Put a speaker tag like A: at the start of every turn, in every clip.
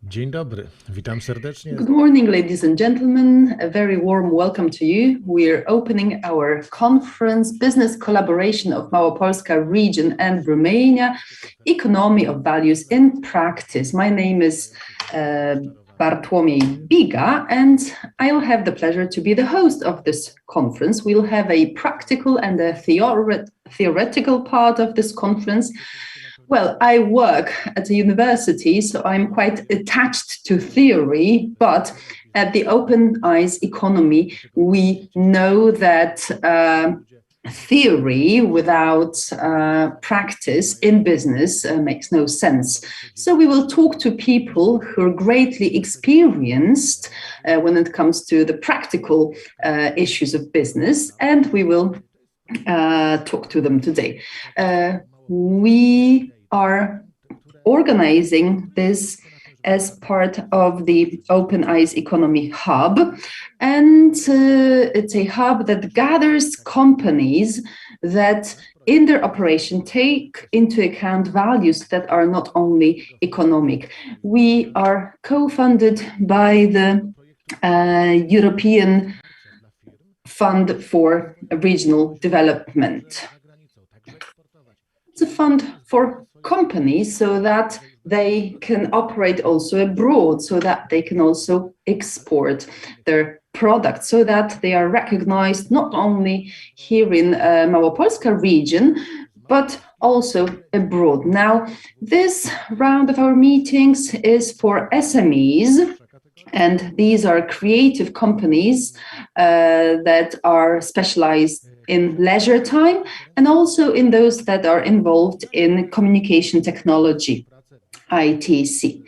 A: Dzień dobry, witam serdecznie.
B: Good morning, ladies and gentlemen. A very warm welcome to you. We're opening our conference, Business Collaboration of Małopolska Region and Romania, Economy of Values in Practice. My name is Bartłomiej Biga, and I'll have the pleasure to be the host of this conference. We'll have a practical and a theoretical part of this conference. Well, I work at a university, so I'm quite attached to theory, but at the Open Eyes economy, we know that theory without practice in business makes no sense. So we will talk to people who are greatly experienced when it comes to the practical issues of business, and we will talk to them today. We are organizing this as part of the Open Eyes Economy Hub, and it's a hub that gathers companies that in their operation take into account values that are not only economic. We are co-funded by the European Fund for Regional Development. It's a fund for companies so that they can operate also abroad, so that they can also export their products, so that they are recognized not only here in Małopolska region, but also abroad. Now, this round of our meetings is for SMEs, and these are creative companies that are specialized in leisure time, and also in those that are involved in communication technology, ITC.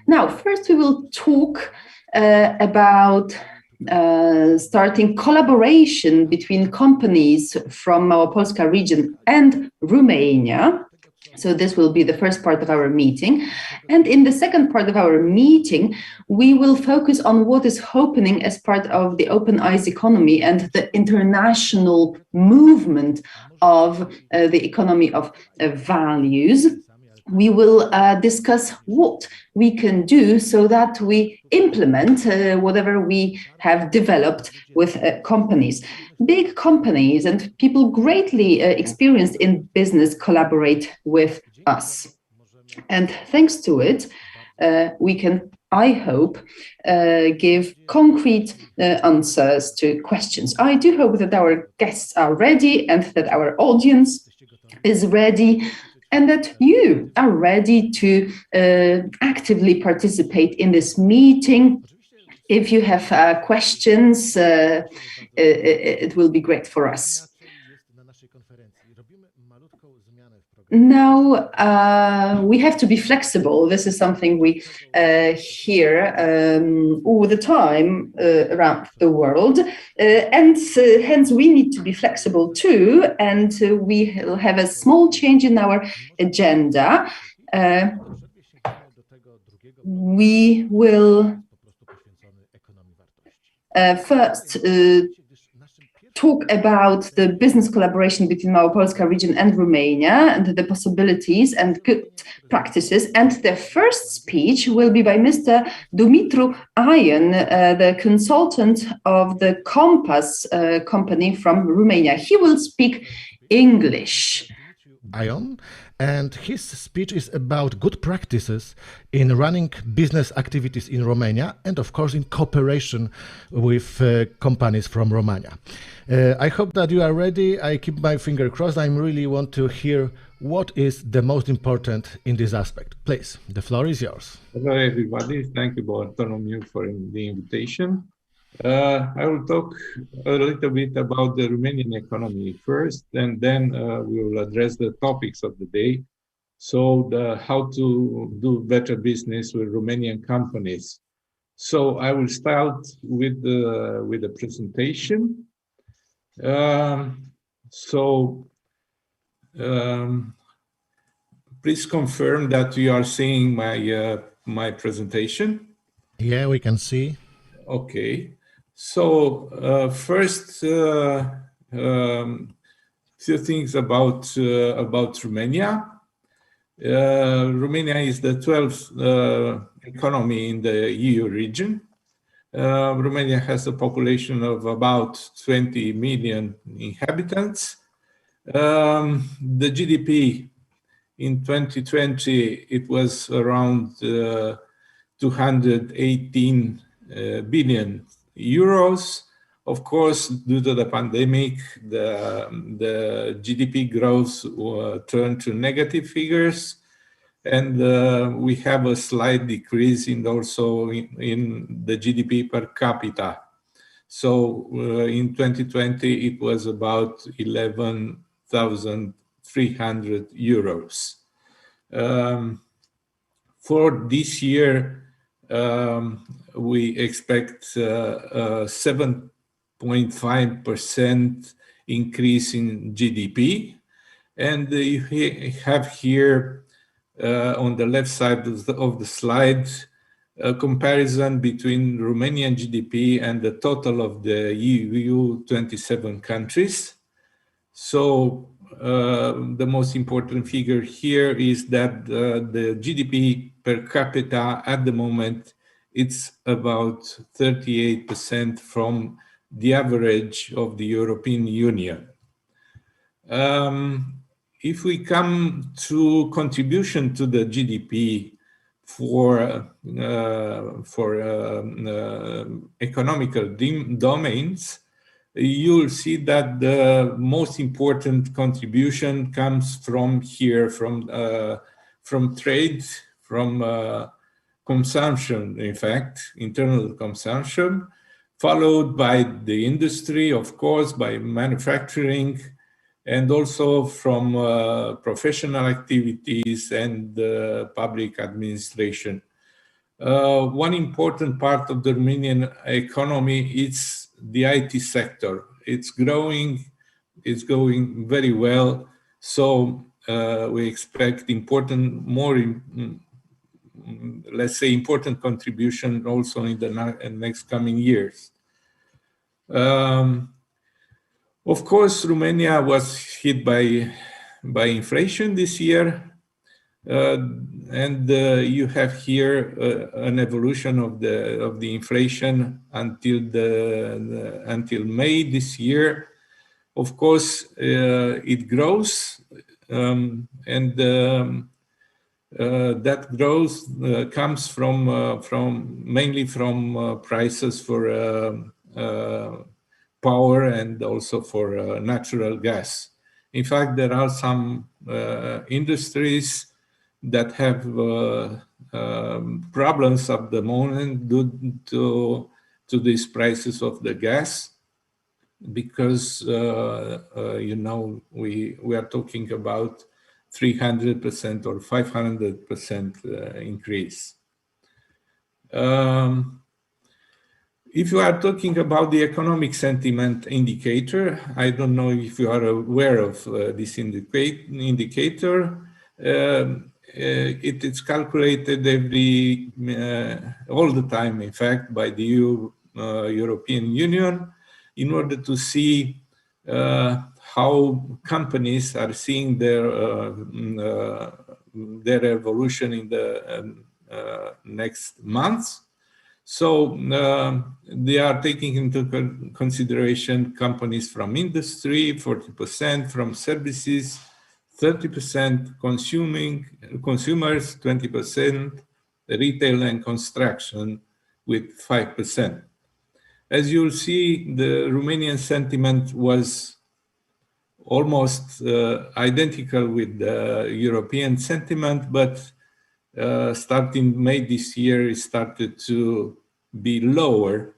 B: Now, first we will talk about starting collaboration between companies from Małopolska region and Romania. So this will be the first part of our meeting. And in the second part of our meeting, we will focus on what is happening as part of the Open Eyes economy and the international movement of the economy of values. We will discuss what we can do so that we implement whatever we have developed with companies. Big companies and people greatly experienced in business collaborate with us. And thanks to it, we can, I hope, give concrete answers to questions. I do hope that our guests are ready and that our audience is ready, and that you are ready to actively participate in this meeting. If you have questions, it will be great for us. Now, we have to be flexible. This is something we hear all the time around the world. And hence, we need to be flexible too. And we will have a small change in our agenda. We will first talk about the business collaboration between Małopolska region and Romania and the possibilities and good practices. And the first speech will be by Mr. Dumitru Ion, the consultant of the Compass company from Romania. He will speak English.
A: Ion, and his speech is about good practices in running business activities in Romania and, of course, in cooperation with companies from Romania. I hope that you are ready. I keep my finger crossed. I really want to hear what is the most important in this aspect. Please, the floor is yours.
C: Hello, everybody. Thank you, Bartłomiej, for the invitation. I will talk a little bit about the Romanian economy first, and then we will address the topics of the day. So, how to do better business with Romanian companies. So, I will start with the presentation. Please confirm that you are seeing my presentation.
A: Yeah, we can see.
C: Okay. So first, few things about Romania. Romania is the 12th economy in the EU region. Romania has a population of about 20 million inhabitants. The GDP in 2020, it was around 218 billion euros. Of course, due to the pandemic, the GDP growth turned to negative figures, and we have a slight decrease in also in the GDP per capita. So in 2020, it was about 11,300 euros. For this year, we expect a 7.5% increase in GDP. And you have here on the left side of the slide a comparison between Romanian GDP and the total of the EU 27 countries. So the most important figure here is that the GDP per capita at the moment, it's about 38% from the average of the European Union. If we come to contribution to the GDP for economical domains, you'll see that the most important contribution comes from here, from trade, from consumption, in fact, internal consumption, followed by the industry, of course, by manufacturing, and also from professional activities and public administration. One important part of the Romanian economy is the IT sector. It's growing, it's going very well. So we expect important contribution also in the next coming years. Of course, Romania was hit by inflation this year. And you have here an evolution of the inflation until May this year. Of course, it grows, and that growth comes mainly from prices for power and also for natural gas. In fact, there are some industries that have problems at the moment due to these prices of the gas, because we are talking about 300% or 500% increase. If you are talking about the economic sentiment indicator, I don't know if you are aware of this indicator. It is calculated all the time, in fact, by the European Union in order to see how companies are seeing their evolution in the next months. So they are taking into consideration companies from industry, 40%, from services, 30%, consumers, 20%, retail and construction with 5%. As you'll see, the Romanian sentiment was almost identical with the European sentiment, but starting May this year, it started to be lower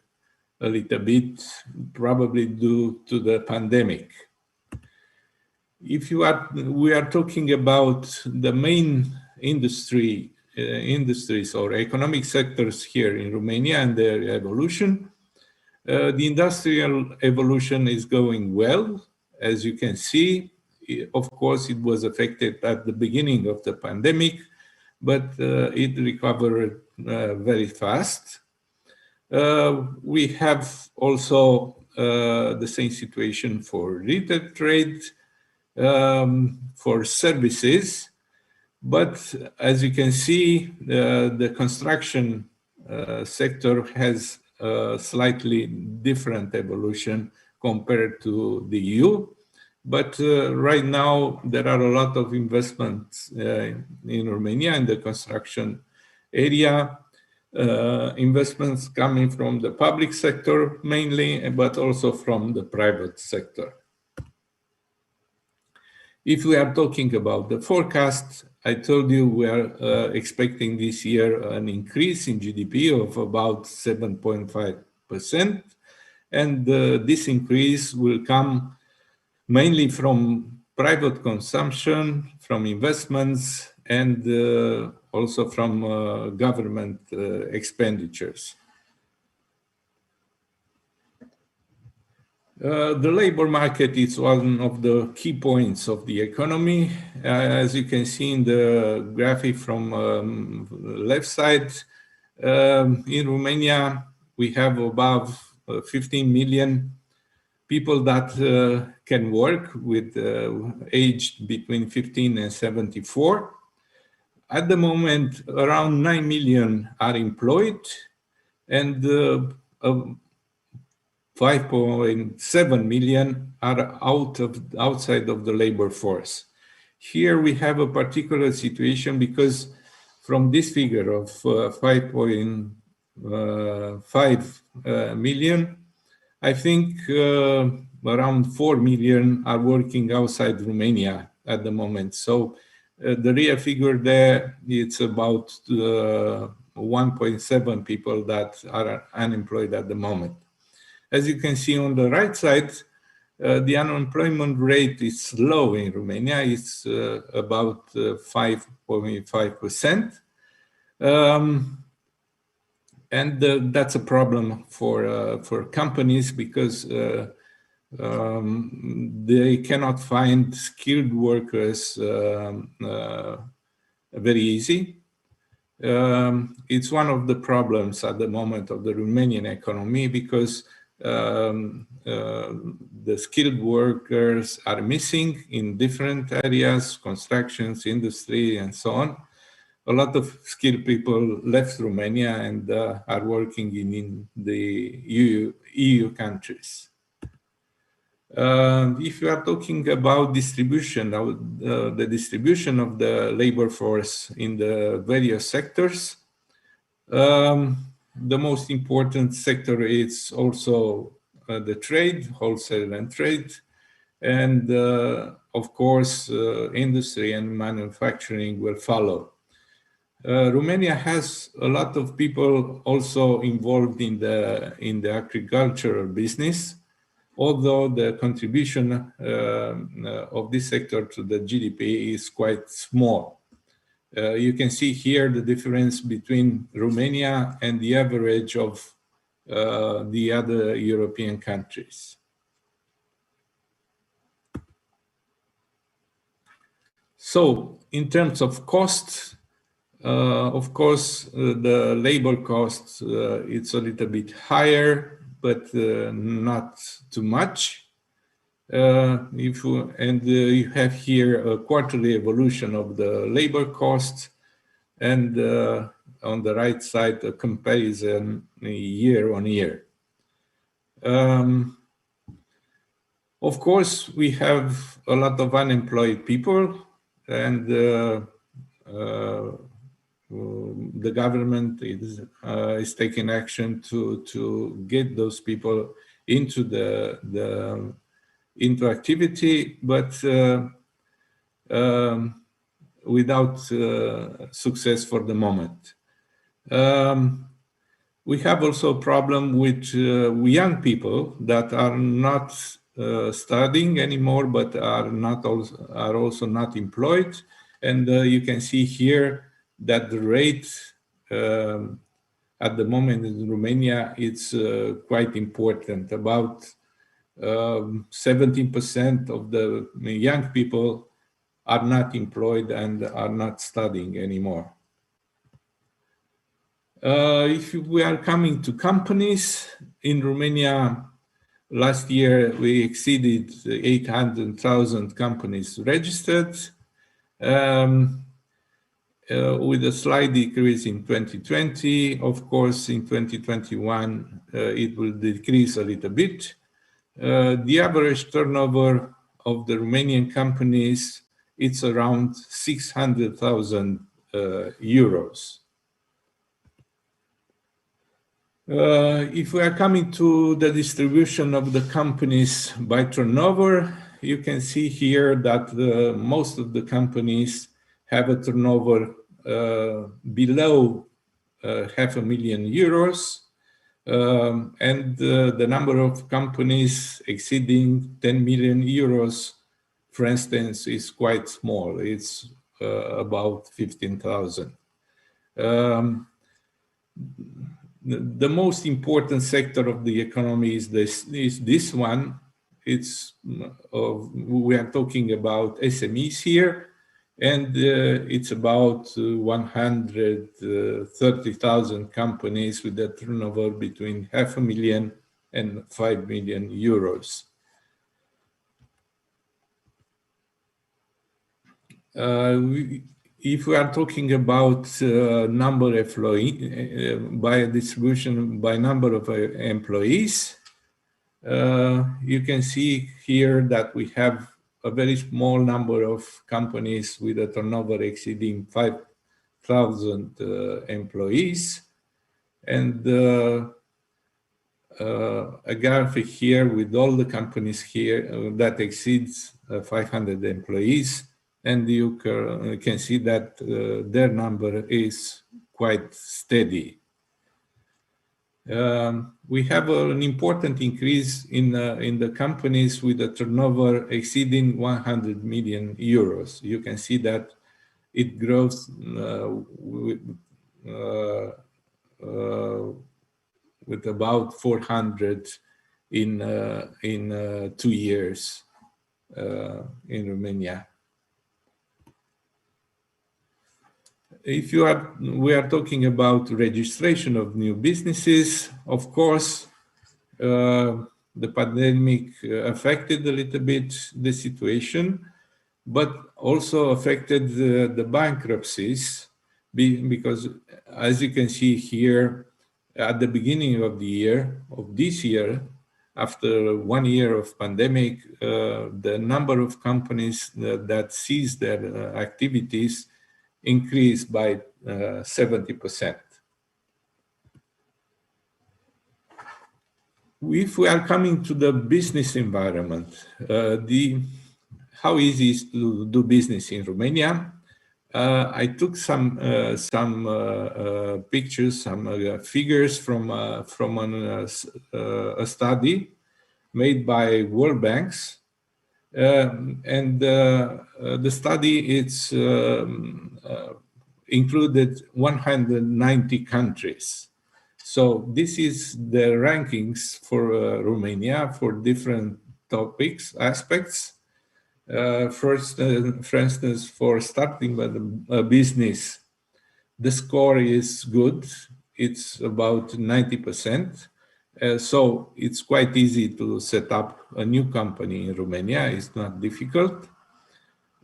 C: a little bit, probably due to the pandemic. If we are talking about the main industries or economic sectors here in Romania and their evolution, the industrial evolution is going well, as you can see. Of course, it was affected at the beginning of the pandemic, but it recovered very fast. We have also the same situation for retail trade, for services, But as you can see, the construction sector has a slightly different evolution compared to the EU. But right now, there are a lot of investments in Romania in the construction area. Investments coming from the public sector mainly, but also from the private sector. If we are talking about the forecast, I told you we are expecting this year an increase in GDP of about 7.5%. And this increase will come mainly from private consumption, from investments, and also from government expenditures. The labor market is one of the key points of the economy. As you can see in the graphic from left side, in Romania, we have above 15 million people that can work with aged between 15 and 74. At the moment, around 9 million are employed, and 5.7 million are outside of the labor force. Here we have a particular situation because from this figure of 5.5 million, I think around 4 million are working outside Romania at the moment. So the real figure there, it's about 1.7 people that are unemployed at the moment. As you can see on the right side, the unemployment rate is low in Romania. It's about 5.5%. And that's a problem for companies because they cannot find skilled workers very easy. It's one of the problems at the moment of the Romanian economy because the skilled workers are missing in different areas, constructions, industry, and so on. A lot of skilled people left Romania and are working in the EU countries. If you are talking about distribution, the distribution of the labor force in the various sectors, the most important sector is also the trade, wholesale and trade, and of course, industry and manufacturing will follow. Romania has a lot of people also involved in the agricultural business, although the contribution of this sector to the GDP is quite small. You can see here the difference between Romania and the average of the other European countries. So, in terms of costs, of course, the labor cost, it's a little bit higher, but not too much. You have here a quarterly evolution of the labor cost, and on the right side, a comparison year on year. Of course, we have a lot of unemployed people, and the government is taking action to get those people into into activity, but without success for the moment. We have also a problem with young people that are not studying anymore, but are also not employed. And you can see here that the rate at the moment in Romania, it's quite important. About 17% of the young people are not employed and are not studying anymore. If we are coming to companies, in Romania, last year we exceeded 800,000 companies registered. with a slight decrease in 2020. Of course, in 2021, it will decrease a little bit. The average turnover of the Romanian companies, it's around 600,000 euros. If we are coming to the distribution of the companies by turnover, you can see here that most of the companies have a turnover below €500,000, and the number of companies exceeding 10 million euros, for instance, is quite small. It's about 15,000. The most important sector of the economy is this one. We are talking about SMEs here, and it's about 130,000 companies with a turnover between €500,000 and 5 million euros. If we are talking about number of by distribution by number of employees, you can see here that we have a very small number of companies with a turnover exceeding 5,000 employees, and a graphic here with all the companies here that exceeds 500 employees. And you can see that their number is quite steady. We have an important increase in the companies with a turnover exceeding 100 million euros. You can see that it grows with about 400 in 2 years in Romania. If we are talking about registration of new businesses, of course, the pandemic affected a little bit the situation, but also affected the bankruptcies, because as you can see here, at the beginning of this year, after 1 year of pandemic, the number of companies that ceased their activities increased by 70%. If we are coming to the business environment, how easy is to do business in Romania? I took some pictures, some figures from a study made by World Banks, and the study included 190 countries. So this is the rankings for Romania for different topics, aspects. For instance, for starting a business, the score is good. It's about 90%. So it's quite easy to set up a new company in Romania. It's not difficult.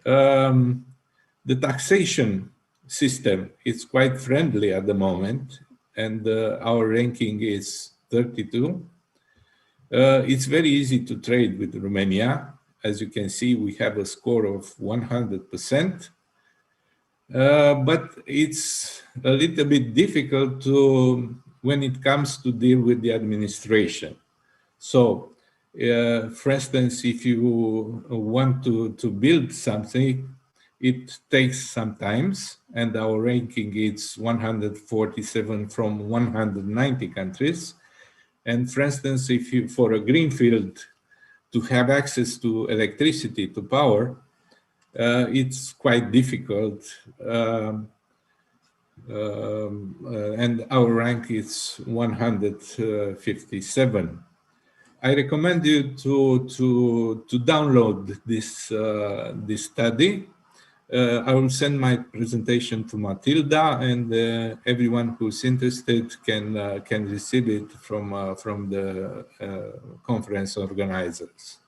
C: The taxation system is quite friendly at the moment, and our ranking is 32. It's very easy to trade with Romania. As you can see, we have a score of 100%, but it's a little bit difficult when it comes to deal with the administration. So, for instance, if you want to build something, it takes some time, and our ranking is 147 from 190 countries. And for instance, if you, for a greenfield, to have access to electricity, to power, it's quite difficult. And our rank is 157. I recommend you to download this study. I will send my presentation to Matilda, and everyone who's interested can receive it from the conference organizers.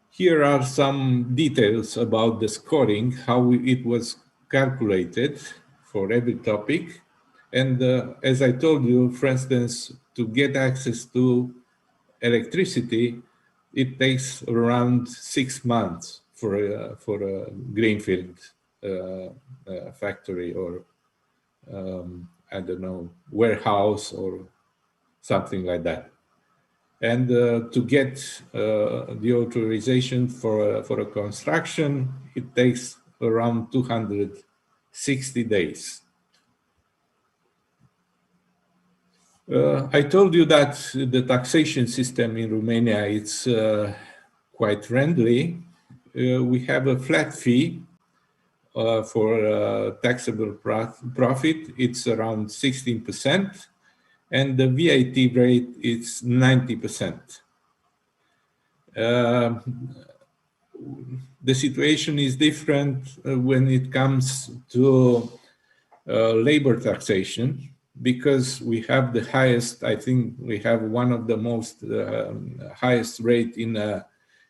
C: Here are some details about the scoring, how it was calculated for every topic. And as I told you, for instance, to get access to electricity, it takes around 6 months for a greenfield factory or I don't know, warehouse or something like that. And to get the authorization for a construction, it takes around 260 days. I told you that the taxation system in Romania is quite friendly. We have a flat fee for taxable profit. It's around 16%, and the VAT rate is 90%. The situation is different when it comes to labor taxation, because we have the highest, I think we have one of the most highest rate in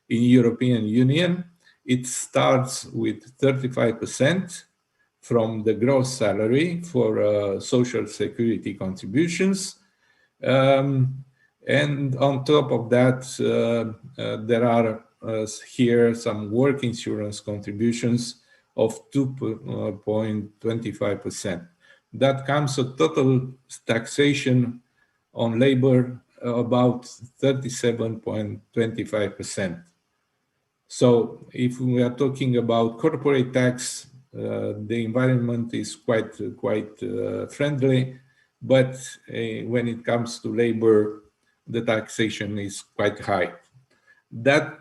C: European Union. It starts with 35% from the gross salary for social security contributions. And on top of that, there are here some work insurance contributions of 2.25%. That comes a total taxation on labor about 37.25%. So if we are talking about corporate tax, the environment is quite friendly, but when it comes to labor, the taxation is quite high. That's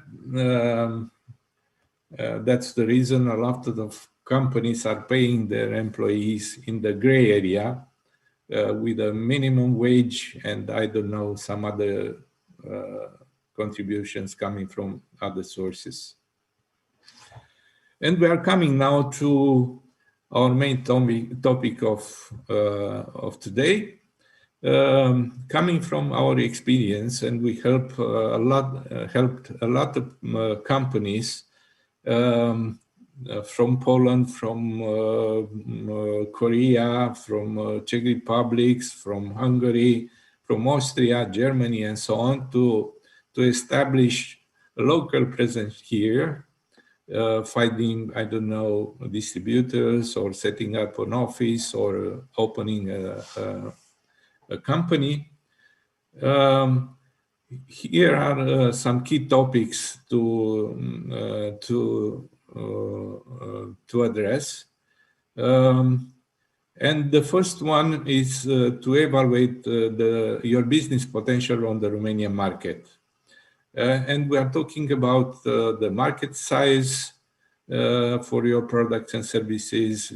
C: the reason a lot of companies are paying their employees in the gray area with a minimum wage and I don't know, some other contributions coming from other sources. And we are coming now to our main topic of today. Coming from our experience, and we helped a lot of companies from Poland, from Korea, from Czech Republic, from Hungary, from Austria, Germany, and so on, to establish a local presence here, finding, I don't know, distributors or setting up an office or opening a company. Here are some key topics to address. And the first one is to evaluate your business potential on the Romanian market. And we are talking about the market size for your products and services,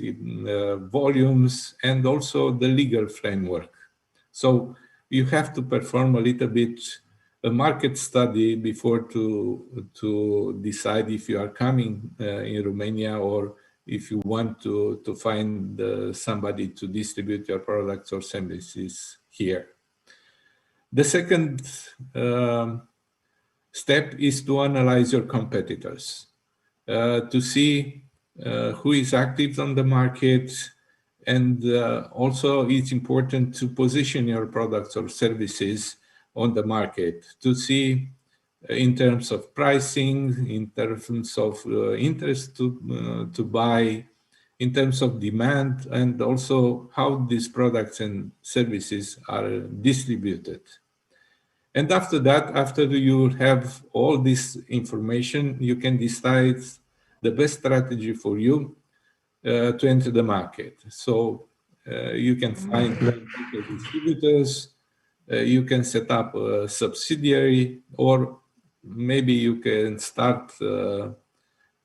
C: volumes, and also the legal framework. So you have to perform a little bit a market study before to decide if you are coming in Romania or if you want to find somebody to distribute your products or services here. The second step is to analyze your competitors, to see who is active on the market, and also it's important to position your products or services on the market to see in terms of pricing, in terms of interest to buy, in terms of demand, and also how these products and services are distributed. And after that, after you have all this information, you can decide the best strategy for you to enter the market. So you can find distributors, you can set up a subsidiary, or maybe you can start a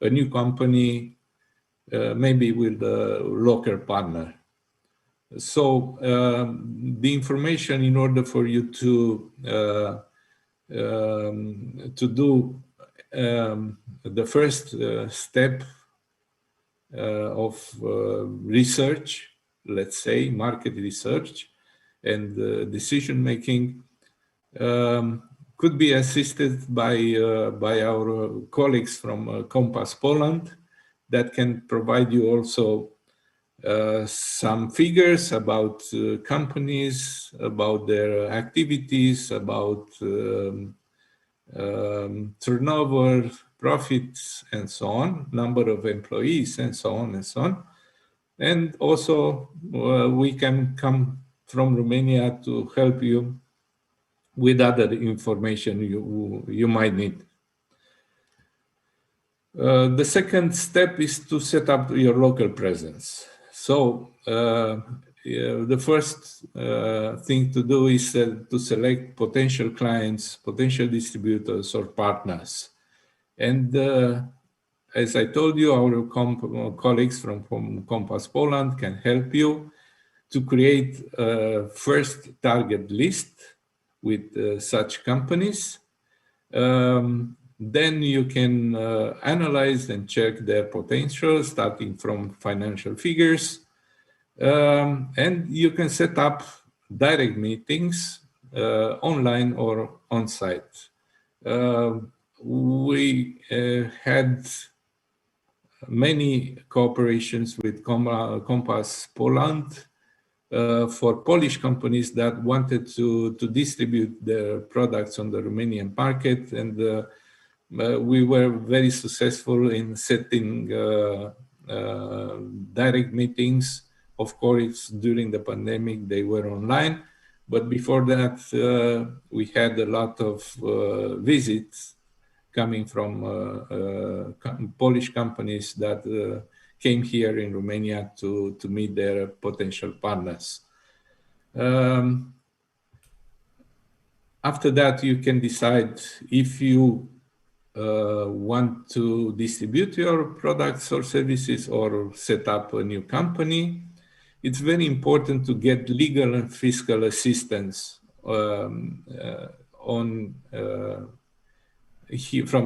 C: new company, maybe with a local partner. So the information in order for you to do the first step of research, let's say market research and decision making, could be assisted by our colleagues from Compass Poland that can provide you also some figures about companies, about their activities, about turnover, profits, and so on, number of employees, and so on and so on. And also, we can come from Romania to help you with other information you might need. The second step is to set up your local presence. So the first thing to do is to select potential clients, potential distributors, or partners. And as I told you, our colleagues from Compass Poland can help you to create a first target list with such companies. Then you can analyze and check their potential, starting from financial figures. And you can set up direct meetings online or on-site. We had many cooperations with Compass Poland for Polish companies that wanted to distribute their products on the Romanian market. And we were very successful in setting direct meetings. Of course, during the pandemic, they were online. But before that, we had a lot of visits coming from Polish companies that came here in Romania to meet their potential partners. After that, you can decide if you want to distribute your products or services or set up a new company. It's very important to get legal and fiscal assistance from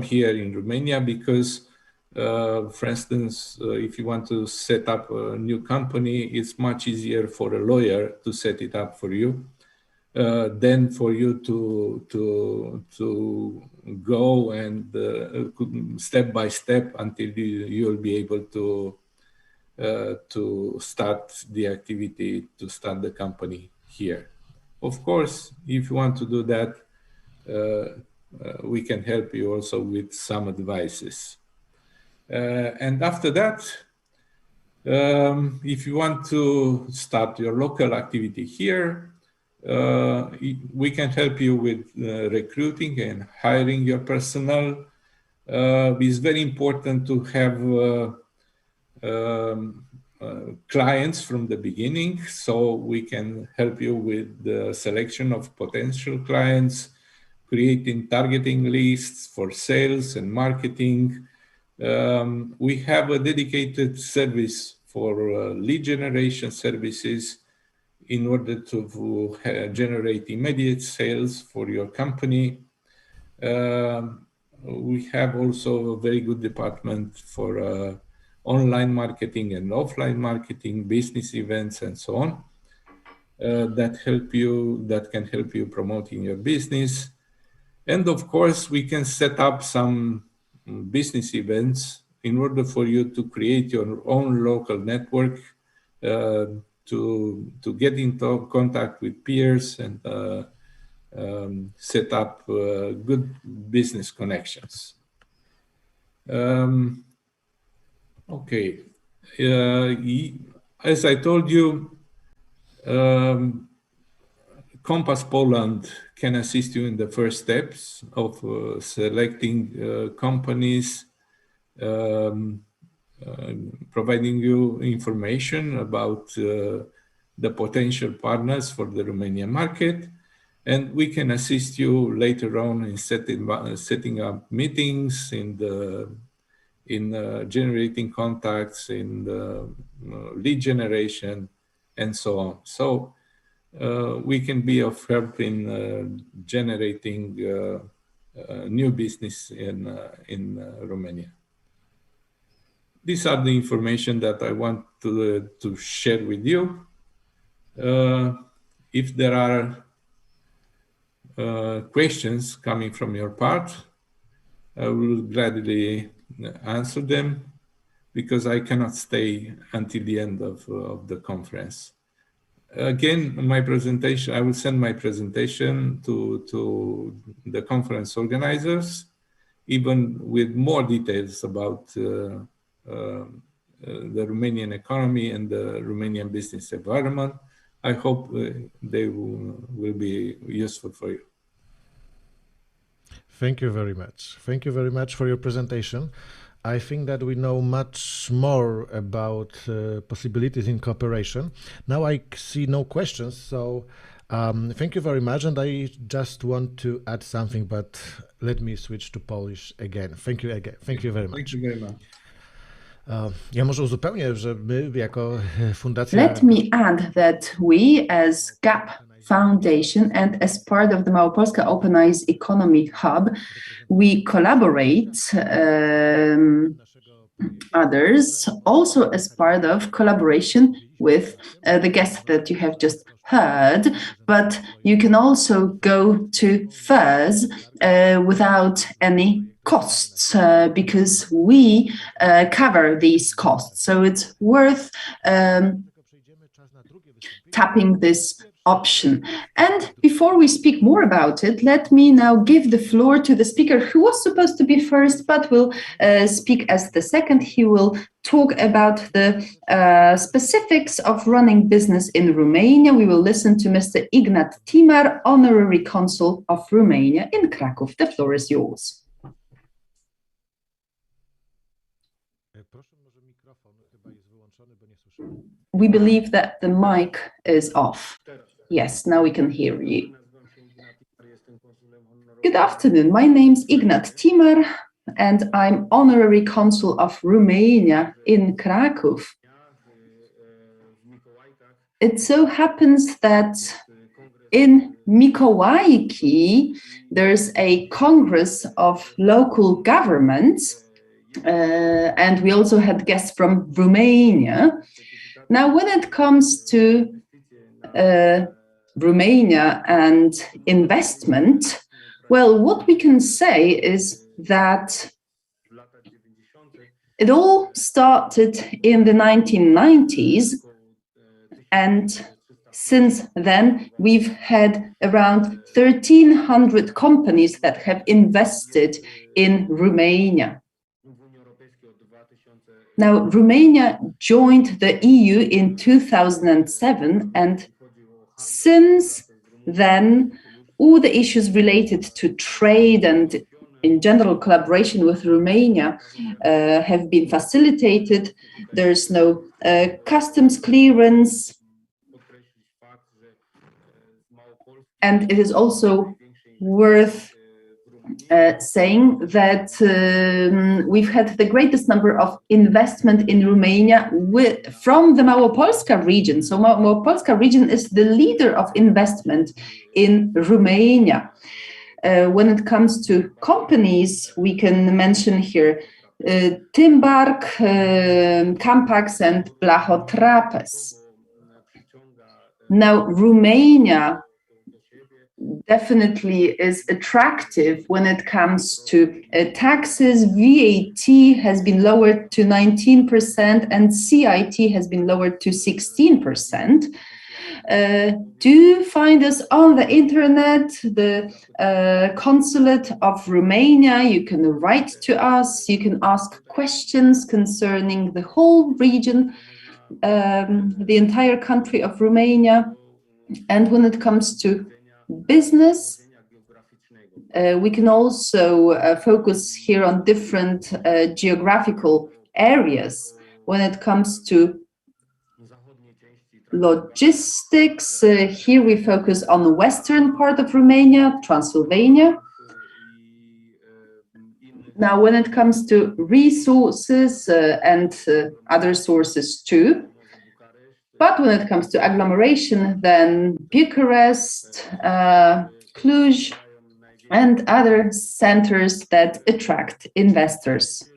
C: here in Romania, because for instance, if you want to set up a new company, it's much easier for a lawyer to set it up for you than for you to go and step by step until you'll be able to start the activity, to start the company here. Of course, if you want to do that, we can help you also with some advices. And after that, if you want to start your local activity here, we can help you with recruiting and hiring your personnel. It's very important to have clients from the beginning, so we can help you with the selection of potential clients, creating targeting lists for sales and marketing. We have a dedicated service for lead generation services in order to generate immediate sales for your company. We have also a very good department for online marketing and offline marketing, business events, and so on, that can help you promoting your business. And of course, we can set up some business events in order for you to create your own local network, to get into contact with peers and set up good business connections. Okay, as I told you, Compass Poland can assist you in the first steps of selecting companies, providing you information about the potential partners for the Romanian market. And we can assist you later on in setting up meetings, in generating contacts, in the lead generation, and so on. So we can be of help in generating new business in Romania. These are the information that I want to share with you. If there are questions coming from your part. I will gladly answer them because I cannot stay until the end of the conference. Again, my presentation, I will send my presentation to the conference organizers, even with more details about the Romanian economy and the Romanian business environment. I hope they will be useful for you.
A: Thank you very much. Thank you very much for your presentation. I think that we know much more about possibilities in cooperation. Now I see no questions, so thank you very much. And I just want to add something, but let me switch to Polish again. Thank you again. Thank you very much.
C: Thank you very much.
A: Ja może uzupełnię, że my jako fundacja...
B: Let me add that we as GAP Foundation and as part of the Małopolska Open Eyes Economy Hub, we collaborate others also as part of collaboration with the guest that you have just heard, but you can also go to FERS without any costs because we cover these costs. So it's worth tapping this option. And before we speak more about it, let me now give the floor to the speaker who was supposed to be first, but will speak as the second. He will talk about the specifics of running business in Romania. We will listen to Mr. Ignat Timmer, Honorary Consul of Romania in Kraków. The floor is yours. We believe that the mic is off. Yes, now we can hear you. Good afternoon. My name's Ignat Timmer, and I'm Honorary Consul of Romania in Kraków. It so happens that in Mikołajki, there's a Congress of local governments, and we also had guests from Romania. Now, when it comes to Romania and investment, well, what we can say is that it all started in the 1990s, and since then we've had around 1,300 companies that have invested in Romania. Now, Romania joined the EU in 2007, and since then, all the issues related to trade and in general collaboration with Romania have been facilitated. There's no customs clearance. And it is also worth saying that we've had the greatest number of investment in Romania from the Małopolska region. So Małopolska region is the leader of investment in Romania. When it comes to companies, we can mention here Timbark, Campax and Blahotrapez. Now, Romania definitely is attractive when it comes to taxes. VAT has been lowered to 19% and CIT has been lowered to 16%. Do find us on the internet, the Consulate of Romania. You can write to us, you can ask questions concerning the whole region, the entire country of Romania. And when it comes to business, we can also focus here on different geographical areas. When it comes to logistics, here we focus on the western part of Romania, Transylvania. Now, when it comes to resources and other sources too, but when it comes to agglomeration, then Bucharest, Cluj, and other centers that attract investors.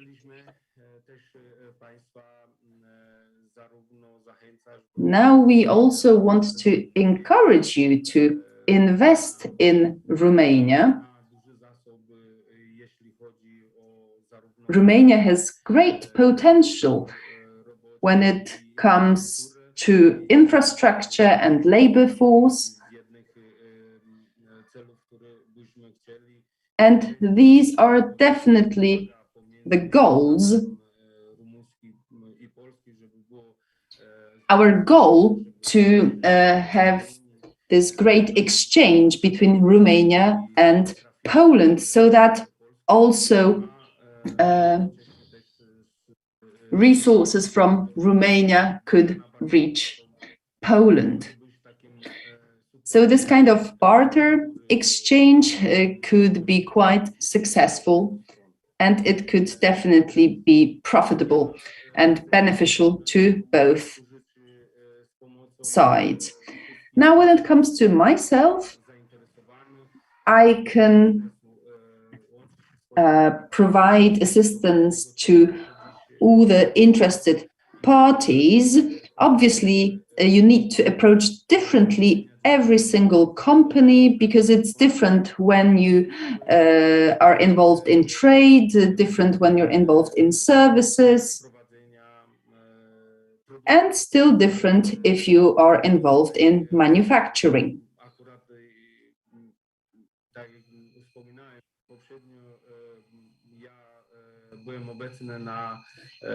B: Now we also want to encourage you to invest in Romania. Romania has great potential when it comes to infrastructure and labor force. And these are definitely the goals. Our goal to have this great exchange between Romania and Poland, so that also resources from Romania could reach Poland. So this kind of barter exchange could be quite successful, and it could definitely be profitable and beneficial to both sides. Now, when it comes to myself, I can provide assistance to all the interested parties. Obviously, you need to approach differently every single company, because it's different when you are involved in trade, different when you're involved in services, and still different if you are involved in manufacturing.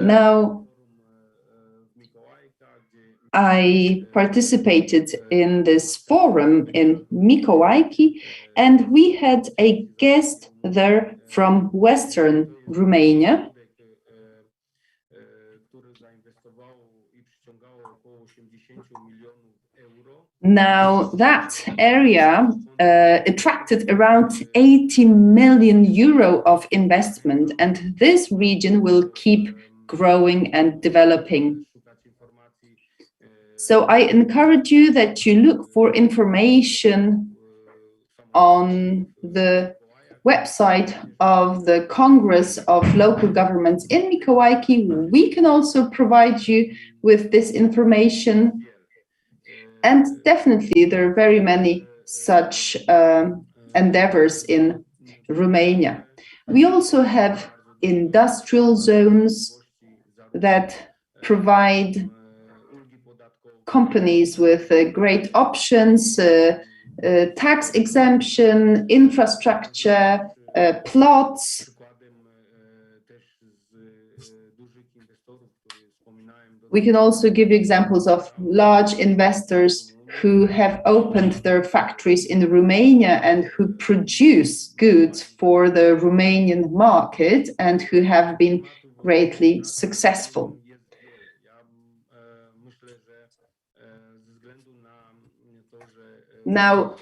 B: Now, I participated in this forum in Mikołajki, and we had a guest there from Western Romania. Now, that area attracted around 80 million euro of investment, and this region will keep growing and developing. So I encourage you that you look for information on the website of the Congress of Local Governments in Mikołajki. We can also provide you with this information. And definitely there are very many such endeavors in Romania. We also have industrial zones that provide companies with great options, tax exemption, infrastructure, plots. We can also give examples of large investors who have opened their factories in Romania and who produce goods for the Romanian market and who have been greatly successful. Now,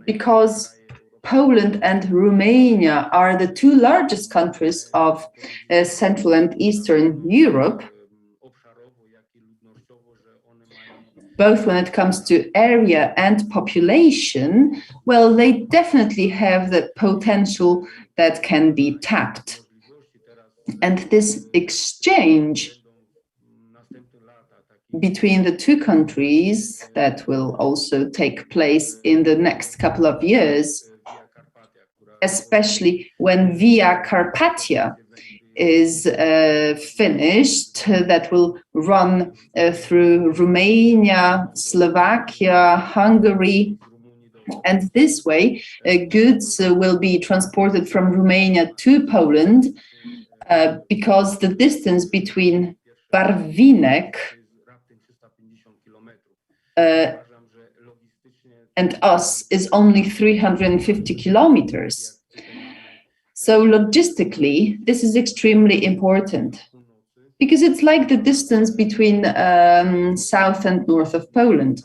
B: because Poland and Romania are the two largest countries of Central and Eastern Europe, both when it comes to area and population, well, they definitely have the potential that can be tapped. And this exchange between the two countries that will also take place in the next couple of years, especially when Via Carpathia is finished, that will run through Romania, Slovakia, Hungary. And this way, goods will be transported from Romania to Poland, because the distance between Barwinek and us is only 350 kilometers. So logistically, this is extremely important, because it's like the distance between south and north of Poland.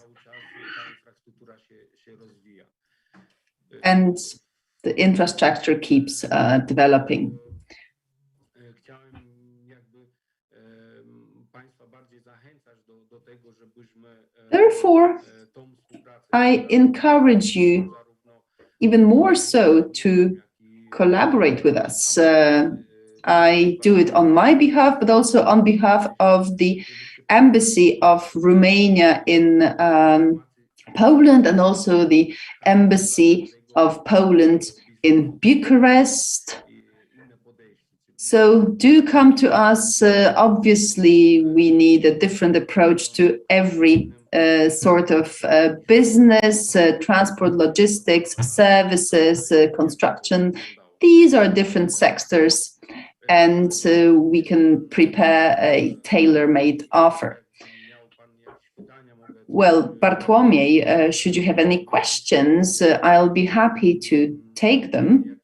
B: And the infrastructure keeps developing. Therefore, I encourage you even more so to collaborate with us. I do it on my behalf, but also on behalf of the Embassy of Romania in Poland, and also the Embassy of Poland in Bucharest. So do come to us. Obviously, we need a different approach to every sort of business, transport, logistics, services, construction. These are different sectors, and we can prepare a tailor-made offer. Well, Bartłomiej, should you have any questions, I'll be happy to take them.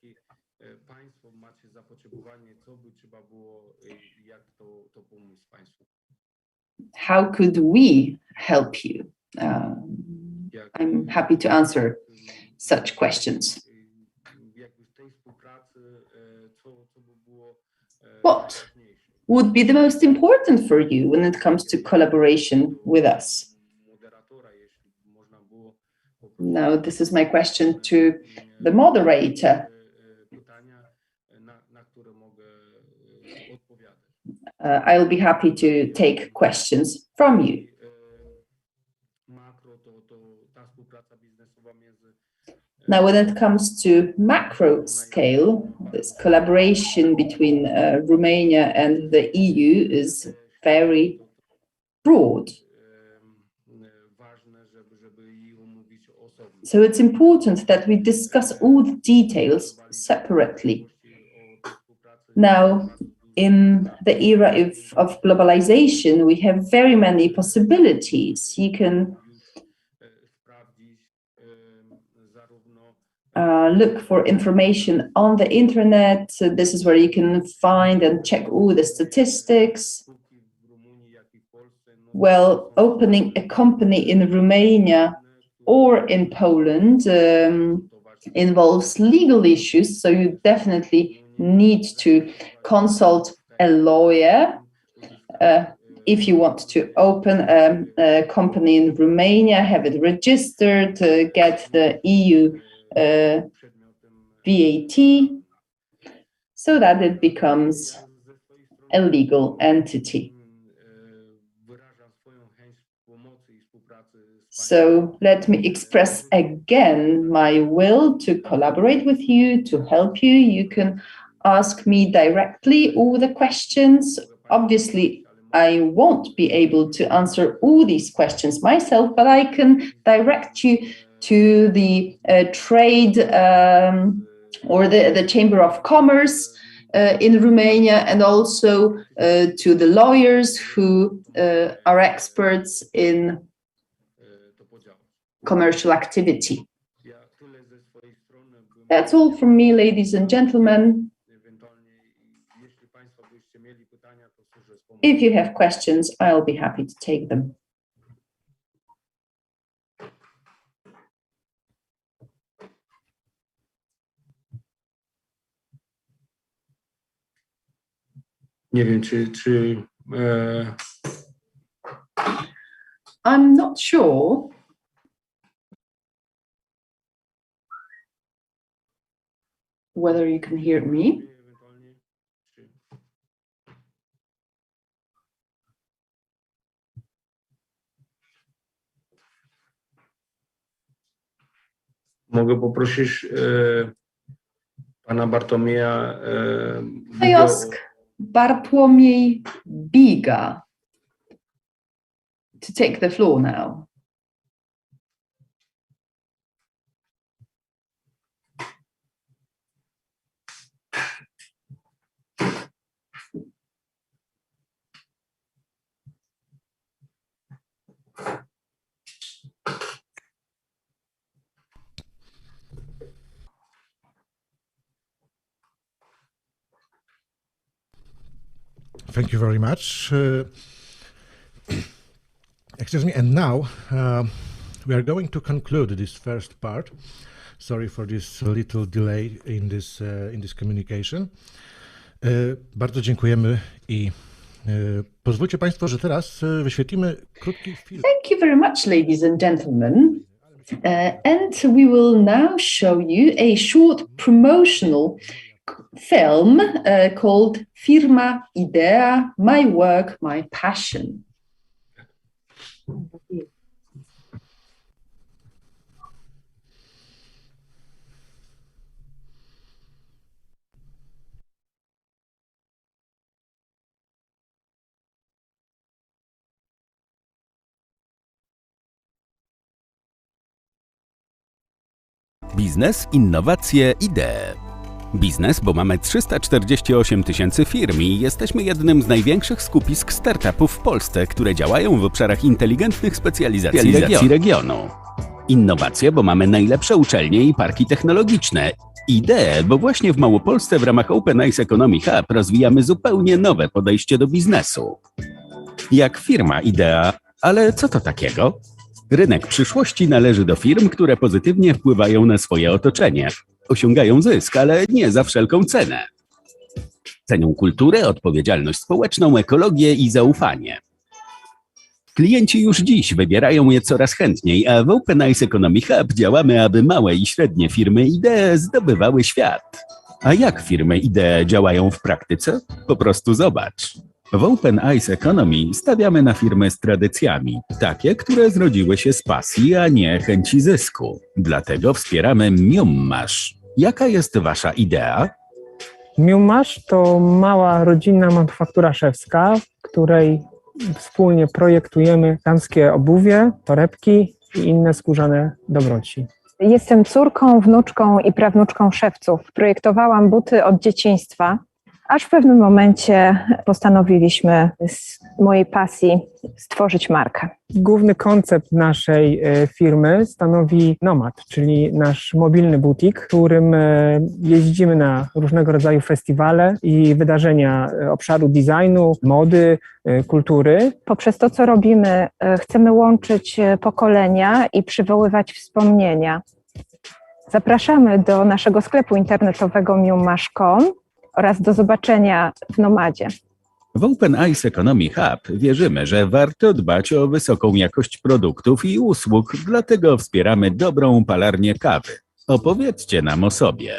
B: How could we help you? I'm happy to answer such questions. What would be the most important for you when it comes to collaboration with us? Now, this is my question to the moderator. I'll be happy to take questions from you. Now, when it comes to macro scale, this collaboration between Romania and the EU is very broad. So it's important that we discuss all the details separately. Now, in the era of globalization, we have very many possibilities. You can look for information on the internet. So this is where you can find and check all the statistics. Well, opening a company in Romania or in Poland involves legal issues, so you definitely need to consult a lawyer. If you want to open a company in Romania, have it registered, get the EU VAT, so that it becomes a legal entity. So let me express again my will to collaborate with you, to help you. You can ask me directly all the questions. Obviously, I won't be able to answer all these questions myself, but I can direct you to the trade or the Chamber of Commerce in Romania, and also to the lawyers who are experts in commercial activity. That's all from me, ladies and gentlemen. If you have questions, I'll be happy to take them.
C: Nie wiem,
B: I'm not sure. Whether you can hear me.
C: Mogę poprosić pana Bartłomieja.
B: I ask Bartłomiej Biga to take the floor now.
A: Thank you very much. Excuse me. And now we are going to conclude this first part. Sorry for this little delay in this communication. Bardzo dziękujemy i pozwólcie Państwo, że teraz wyświetlimy krótki film.
B: Thank you very much, ladies and gentlemen. And we will now show you a short promotional film called Firma Idea, My Work, My Passion.
D: Biznes, innowacje, idee. Biznes, bo mamy 348 000 firm i jesteśmy jednym z największych skupisk startupów w Polsce, które działają w obszarach inteligentnych specjalizacji regionu. Innowacje, bo mamy najlepsze uczelnie i parki technologiczne. Idee, bo właśnie w Małopolsce w ramach Open Eyes Economy Hub rozwijamy zupełnie nowe podejście do biznesu. Jak firma idea, ale co to takiego? Rynek przyszłości należy do firm, które pozytywnie wpływają na swoje otoczenie. Osiągają zysk, ale nie za wszelką cenę. Cenią kulturę, odpowiedzialność społeczną, ekologię i zaufanie. Klienci już dziś wybierają je coraz chętniej, a w Open Eyes Economy Hub działamy, aby małe i średnie firmy idee zdobywały świat. A jak firmy idee działają w praktyce? Po prostu zobacz. W Open Eyes Economy stawiamy na firmy z tradycjami, takie, które zrodziły się z pasji, a nie chęci zysku. Dlatego wspieramy Miummasz. Jaka jest wasza idea?
E: Miummasz to mała rodzinna manufaktura szewska, w której wspólnie projektujemy damskie obuwie, torebki i inne skórzane dobroci.
F: Jestem córką, wnuczką i prawnuczką szewców. Projektowałam buty od dzieciństwa, aż w pewnym momencie postanowiliśmy z mojej pasji stworzyć markę.
E: Główny koncept naszej firmy stanowi Nomad, czyli nasz mobilny butik, w którym jeździmy na różnego rodzaju festiwale i wydarzenia obszaru designu, mody, kultury.
F: Poprzez to, co robimy, chcemy łączyć pokolenia i przywoływać wspomnienia. Zapraszamy do naszego sklepu internetowego miummash.com oraz do zobaczenia w Nomadzie.
D: W Open Eyes Economy Hub wierzymy, że warto dbać o wysoką jakość produktów i usług, dlatego wspieramy dobrą palarnię kawy. Opowiedzcie nam o sobie.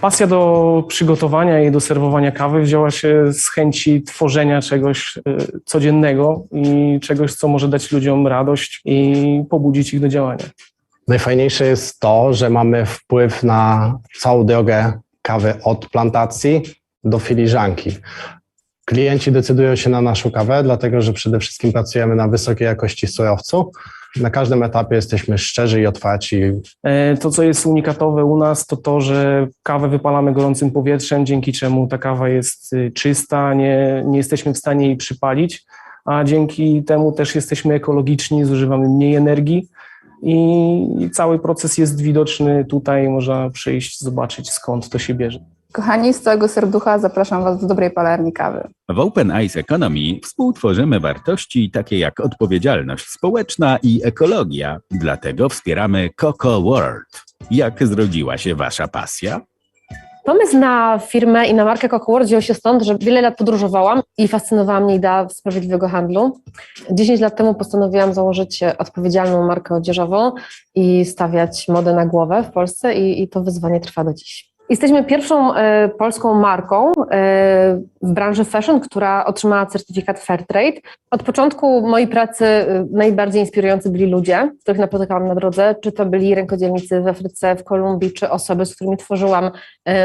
G: Pasja do przygotowania i do serwowania kawy wzięła się z chęci tworzenia czegoś codziennego i czegoś, co może dać ludziom radość i pobudzić ich do działania.
H: Najfajniejsze jest to, że mamy wpływ na całą drogę kawy od plantacji do filiżanki. Klienci decydują się na naszą kawę, dlatego że przede wszystkim pracujemy na wysokiej jakości surowcu. Na każdym etapie jesteśmy szczerzy i otwarci.
G: To, co jest unikatowe u nas, to to, że kawę wypalamy gorącym powietrzem, dzięki czemu ta kawa jest czysta, nie jesteśmy w stanie jej przypalić, a dzięki temu też jesteśmy ekologiczni, zużywamy mniej energii i cały proces jest widoczny tutaj, można przyjść, zobaczyć, skąd to się bierze.
I: Kochani, z całego serducha zapraszam Was do dobrej palarni kawy.
D: W Open Eyes Economy współtworzymy wartości takie jak odpowiedzialność społeczna i ekologia. Dlatego wspieramy Coco World. Jak zrodziła się wasza pasja?
J: Pomysł na firmę i na markę Coco World wziął się stąd, że wiele lat podróżowałam i fascynowała mnie idea sprawiedliwego handlu. 10 lat temu postanowiłam założyć odpowiedzialną markę odzieżową i stawiać modę na głowę w Polsce i to wyzwanie trwa do dziś. Jesteśmy pierwszą polską marką w branży fashion, która otrzymała certyfikat Fairtrade. Od początku mojej pracy najbardziej inspirujący byli ludzie, których napotykałam na drodze, czy to byli rękodzielnicy w Afryce, w Kolumbii, czy osoby, z którymi tworzyłam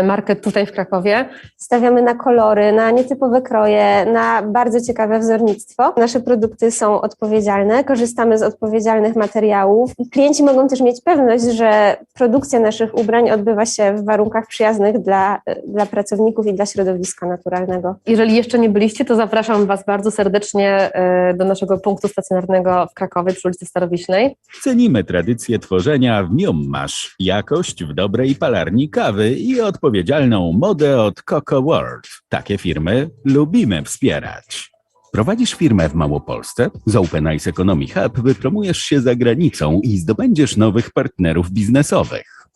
J: markę tutaj w Krakowie.
K: Stawiamy na kolory, na nietypowe kroje, na bardzo ciekawe wzornictwo. Nasze produkty są odpowiedzialne, korzystamy z odpowiedzialnych materiałów i klienci mogą też mieć pewność, że produkcja naszych ubrań odbywa się w warunkach przyjaznych dla pracowników i dla środowiska naturalnego.
J: Jeżeli jeszcze nie byliście, to zapraszam Was bardzo serdecznie do naszego punktu stacjonarnego w Krakowie przy ulicy Starowiśnej.
D: Cenimy tradycję tworzenia w Miummasz, jakość w dobrej palarni kawy i odpowiedzialną modę od Coco World. Takie firmy lubimy wspierać. Prowadzisz firmę w Małopolsce? Z Open Eyes Economy Hub wypromujesz się za granicą i zdobędziesz nowych partnerów biznesowych.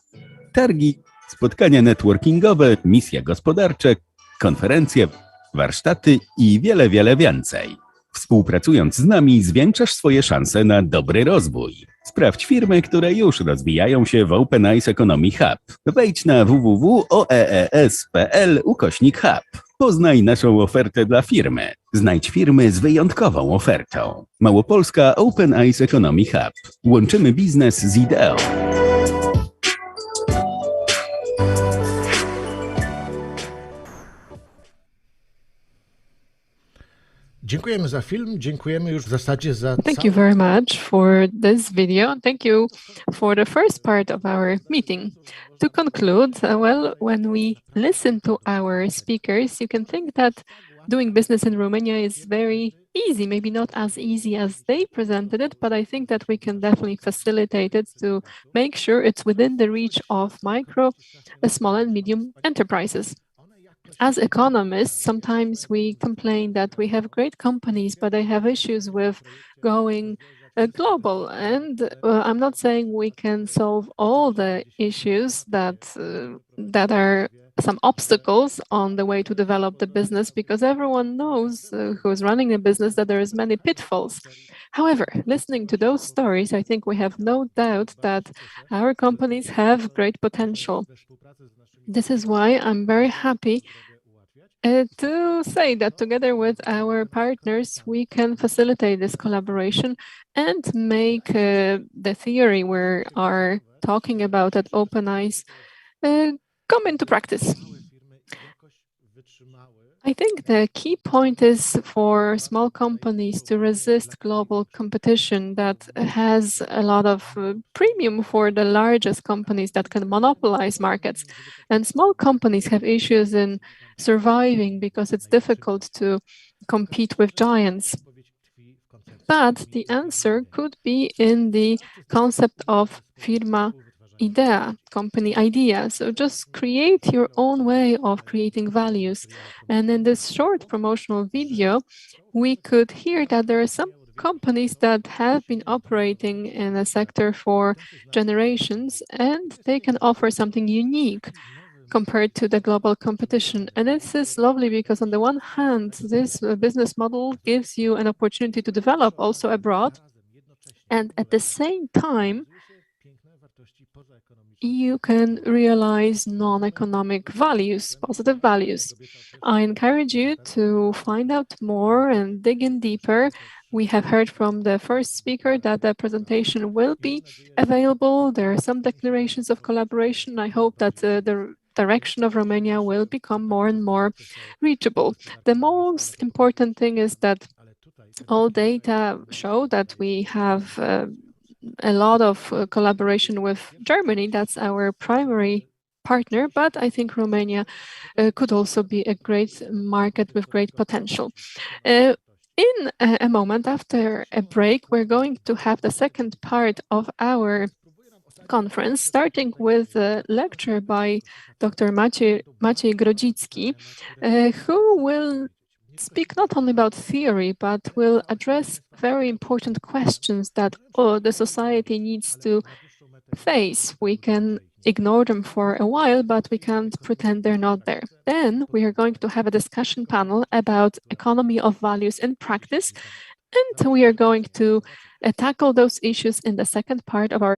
D: Targi, spotkania networkingowe, misje gospodarcze, konferencje, warsztaty i wiele, wiele więcej. Współpracując z nami zwiększasz swoje szanse na dobry rozwój. Sprawdź firmy, które już rozwijają się w Open Eyes Economy Hub. Wejdź na www.oees.pl/hub. Poznaj naszą ofertę dla firmy. Znajdź firmy z wyjątkową ofertą. Małopolska Open Eyes Economy Hub. Łączymy biznes z ideą.
A: Dziękujemy za film, dziękujemy już w zasadzie za
L: Thank you very much for this video. Thank you for the first part of our meeting. To conclude, well, when we listen to our speakers, you can think that doing business in Romania is very easy, maybe not as easy as they presented it, but I think that we can definitely facilitate it to make sure it's within the reach of micro, small and medium enterprises. As economists, sometimes we complain that we have great companies, but they have issues with going global. And I'm not saying we can solve all the issues that are some obstacles on the way to develop the business, because everyone knows who is running a business that there is many pitfalls. However, listening to those stories, I think we have no doubt that our companies have great potential. This is why I'm very happy to say that together with our partners, we can facilitate this collaboration and make the theory we are talking about at Open Eyes come into practice. I think the key point is for small companies to resist global competition that has a lot of premium for the largest companies that can monopolize markets. And small companies have issues in surviving because it's difficult to compete with giants. But the answer could be in the concept of firma idea, company idea. So just create your own way of creating values. And in this short promotional video, we could hear that there are some companies that have been operating in a sector for generations, and they can offer something unique compared to the global competition. And this is lovely because on the one hand, this business model gives you an opportunity to develop also abroad. And at the same time, you can realize non-economic values, positive values. I encourage you to find out more and dig in deeper. We have heard from the first speaker that the presentation will be available. There are some declarations of collaboration. I hope that the direction of Romania will become more and more reachable. The most important thing is that all data show that we have a lot of collaboration with Germany. That's our primary partner, but I think Romania could also be a great market with great potential. In a moment, after a break, we're going to have the second part of our conference, starting with a lecture by Dr. Maciej Grodzicki, who will speak not only about theory, but will address very important questions that the society needs to face. We can ignore them for a while, but we can't pretend they're not there. Then we are going to have a discussion panel about economy of values in practice, and we are going to tackle those issues in the second part of our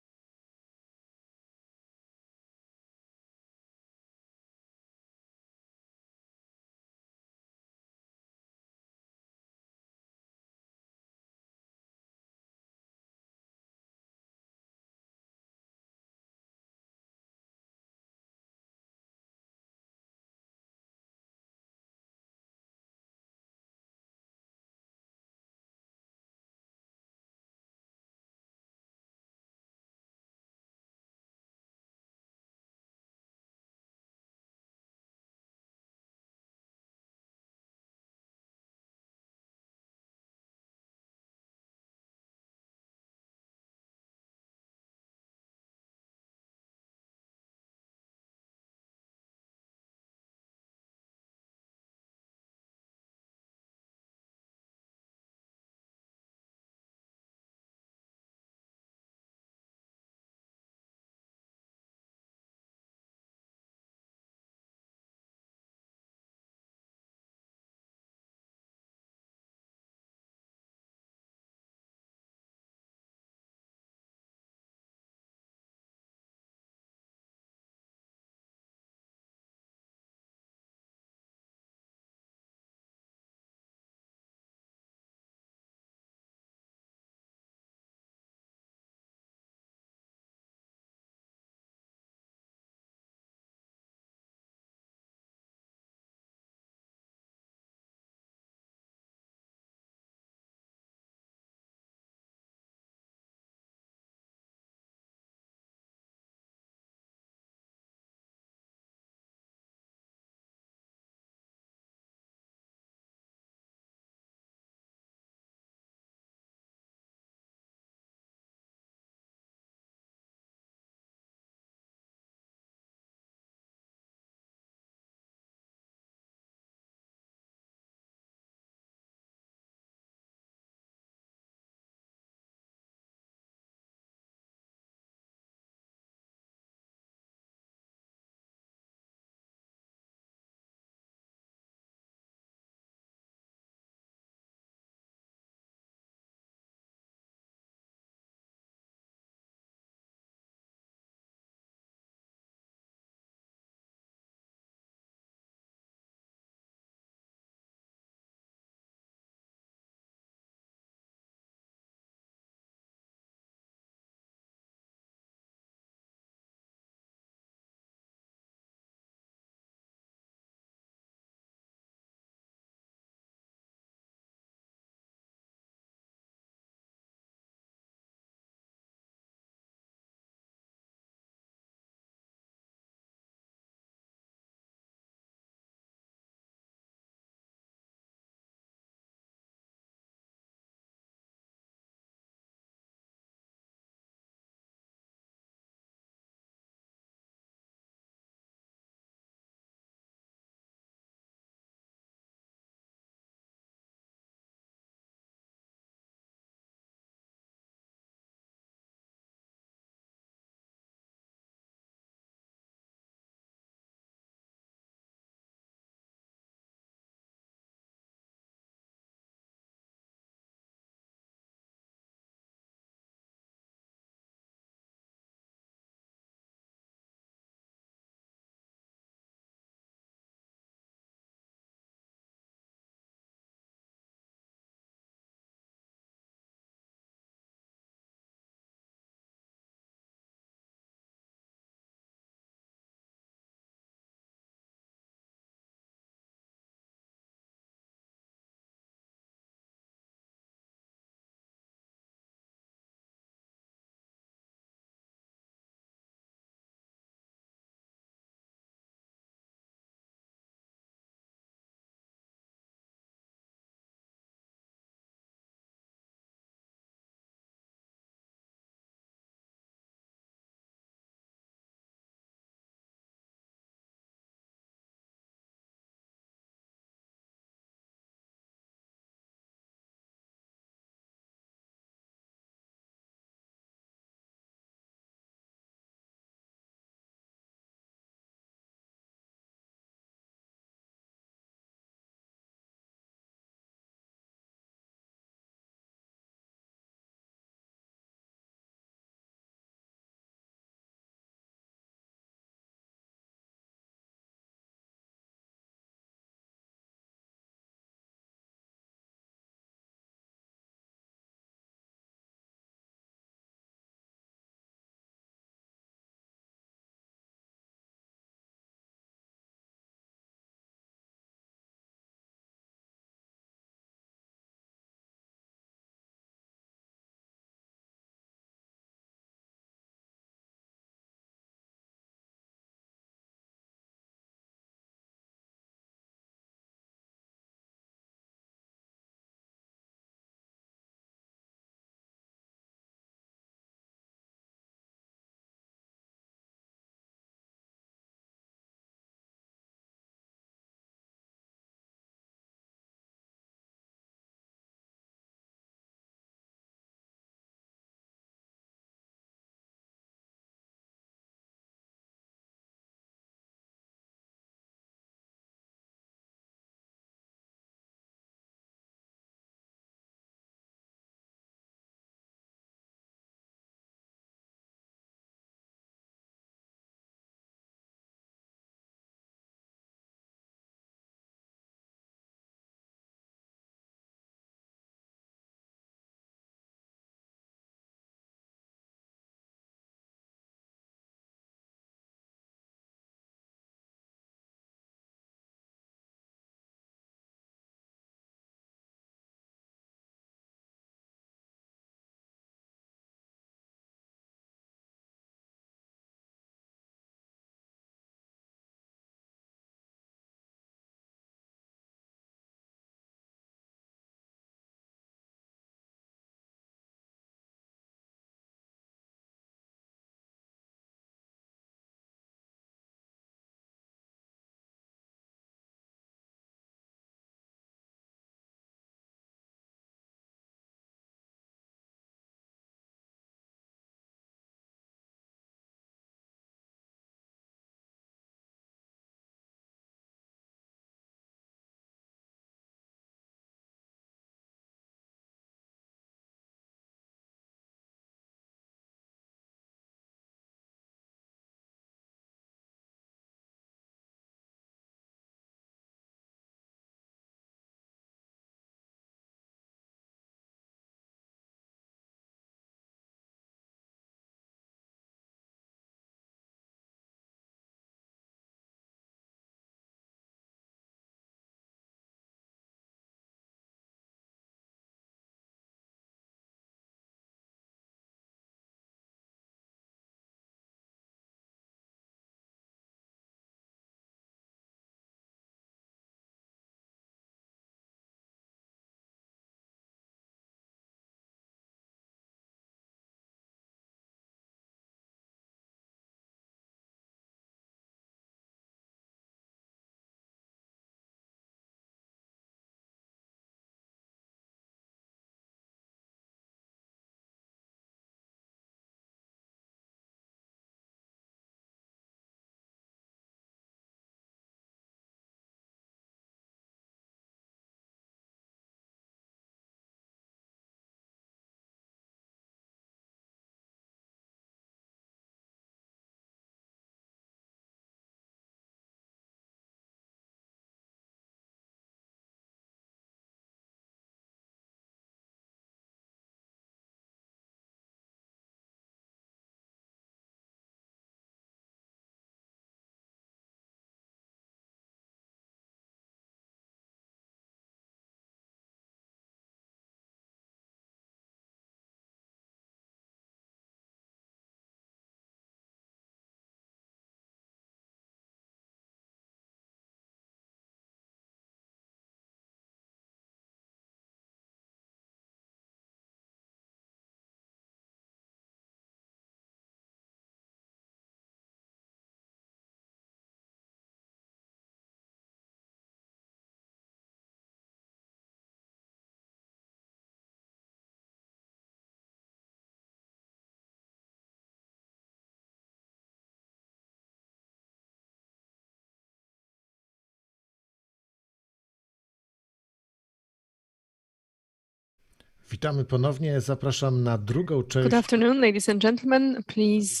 A: Witamy ponownie. Zapraszam na drugą część.
L: Good afternoon, ladies and gentlemen. Please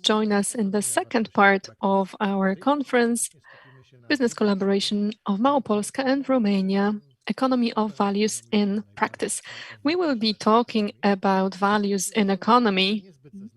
L: join us in the second part of our conference, Business Collaboration of Małopolska and Romania, Economy of Values in Practice. We will be talking about values in economy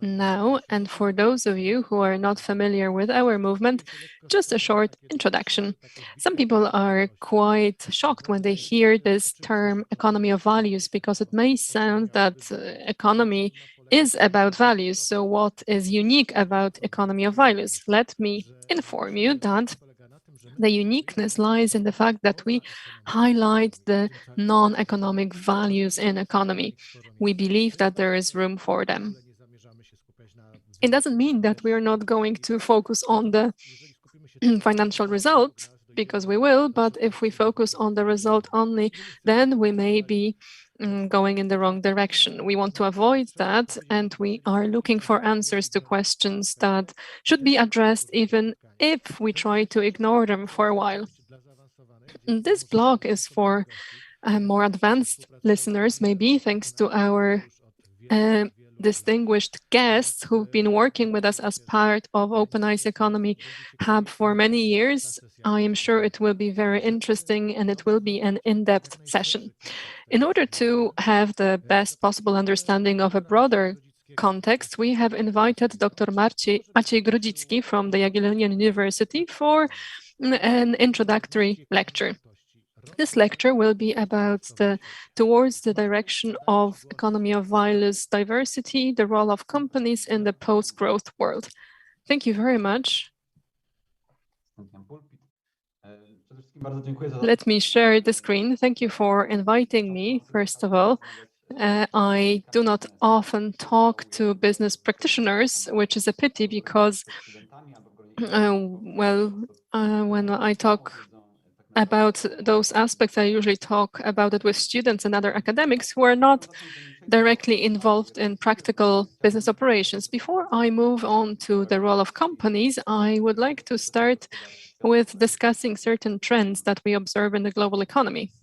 L: now, and for those of you who are not familiar with our movement, just a short introduction. Some people are quite shocked when they hear this term economy of values because it may sound that economy is about values. So what is unique about economy of values? Let me inform you that the uniqueness lies in the fact that we highlight the non-economic values in economy. We believe that there is room for them. It doesn't mean that we are not going to focus on the financial result, because we will, but if we focus on the result only, then we may be going in the wrong direction. We want to avoid that, and we are looking for answers to questions that should be addressed even if we try to ignore them for a while. This blog is for more advanced listeners, maybe, thanks to our distinguished guests who've been working with us as part of Open Eyes Economy Hub for many years. I am sure it will be very interesting and it will be an in-depth session. In order to have the best possible understanding of a broader context, we have invited Dr. Maciej Grodzicki from the Jagiellonian University for an introductory lecture. This lecture will be about towards the direction of economy of values diversity, the role of companies in the post-growth world. Thank you very much. Let me share the screen. Thank you for inviting me, first of all. I do not often talk to business practitioners, which is a pity because, when I talk about those aspects, I usually talk about it with students and other academics who are not directly involved in practical business operations. Before I move on to the role of companies, I would like to start with discussing certain trends that we observe in the global economy.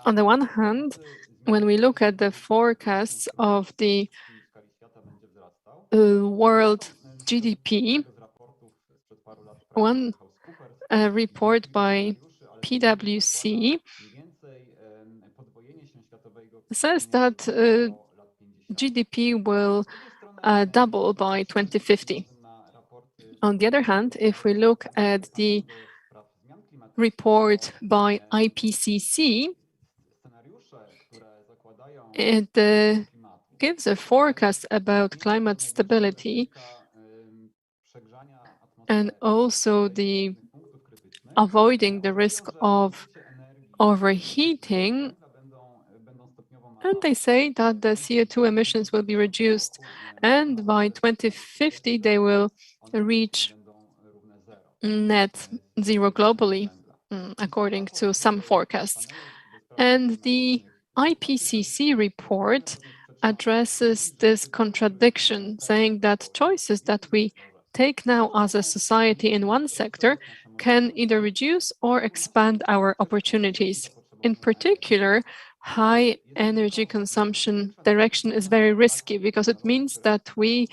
L: On the one hand, when we look at the forecasts of the world GDP, one report by PwC says that GDP will double by 2050. On the other hand, if we look at the report by IPCC, it gives a forecast about climate stability and also the avoiding the risk of overheating. And they say that the CO2 emissions will be reduced, and by 2050 they will reach net zero globally, according to some forecasts. And the IPCC report addresses this contradiction, saying that choices that we take now as a society in one sector can either reduce or expand our opportunities. In particular, high energy consumption direction is very risky because it means that we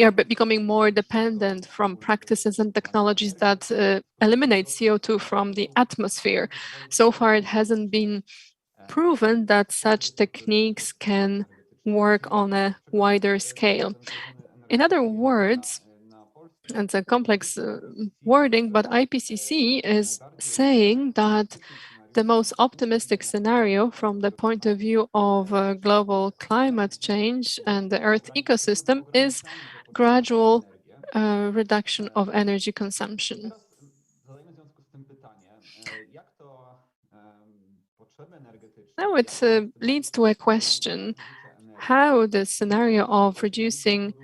L: are becoming more dependent from practices and technologies that eliminate CO2 from the atmosphere. So far, it hasn't been proven that such techniques can work on a wider scale. In other words, it's a complex wording, but IPCC is saying that the most optimistic scenario from the point of view of global climate change and the Earth ecosystem is gradual reduction of energy consumption. Now it leads to a question, how the scenario of reducing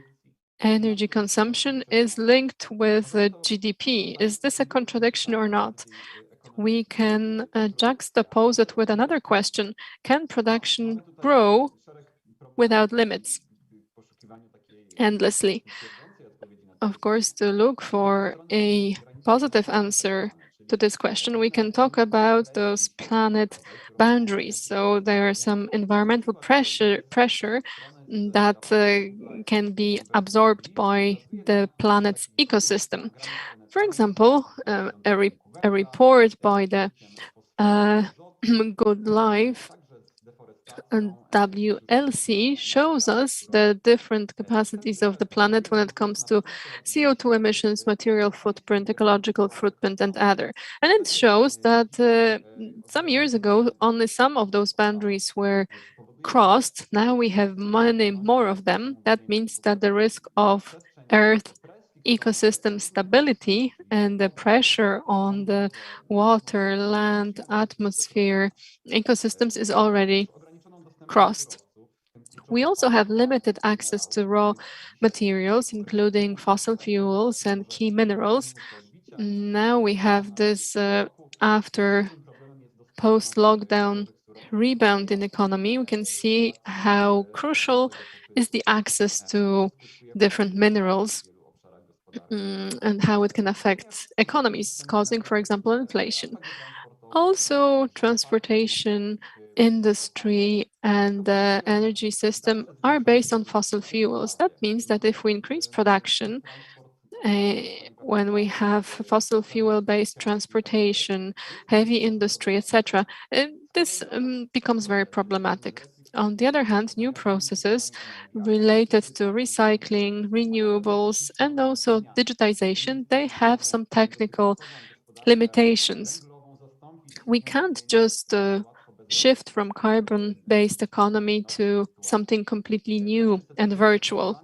L: energy consumption is linked with GDP. Is this a contradiction or not? We can juxtapose it with another question. Can production grow without limits, endlessly? of course, to look for a positive answer to this question, we can talk about those planet boundaries. So there are some environmental pressure that can be absorbed by the planet's ecosystem. For example, a report by the Good Life and WLC shows us the different capacities of the planet when it comes to CO2 emissions, material footprint, ecological footprint, and other. And it shows that some years ago, only some of those boundaries were crossed. Now we have many more of them. That means that the risk of Earth ecosystem stability and the pressure on the water, land, atmosphere, ecosystems is already crossed. We also have limited access to raw materials, including fossil fuels and key minerals. Now we have this after post-lockdown rebound in economy. We can see how crucial is the access to different minerals and how it can affect economies, causing, for example, inflation. Also, transportation, industry, and the energy system are based on fossil fuels. That means that if we increase production, when we have fossil fuel-based transportation, heavy industry, etc., this becomes very problematic. On the other hand, new processes related to recycling, renewables, and also digitization, they have some technical limitations. We can't just shift from carbon-based economy to something completely new and virtual.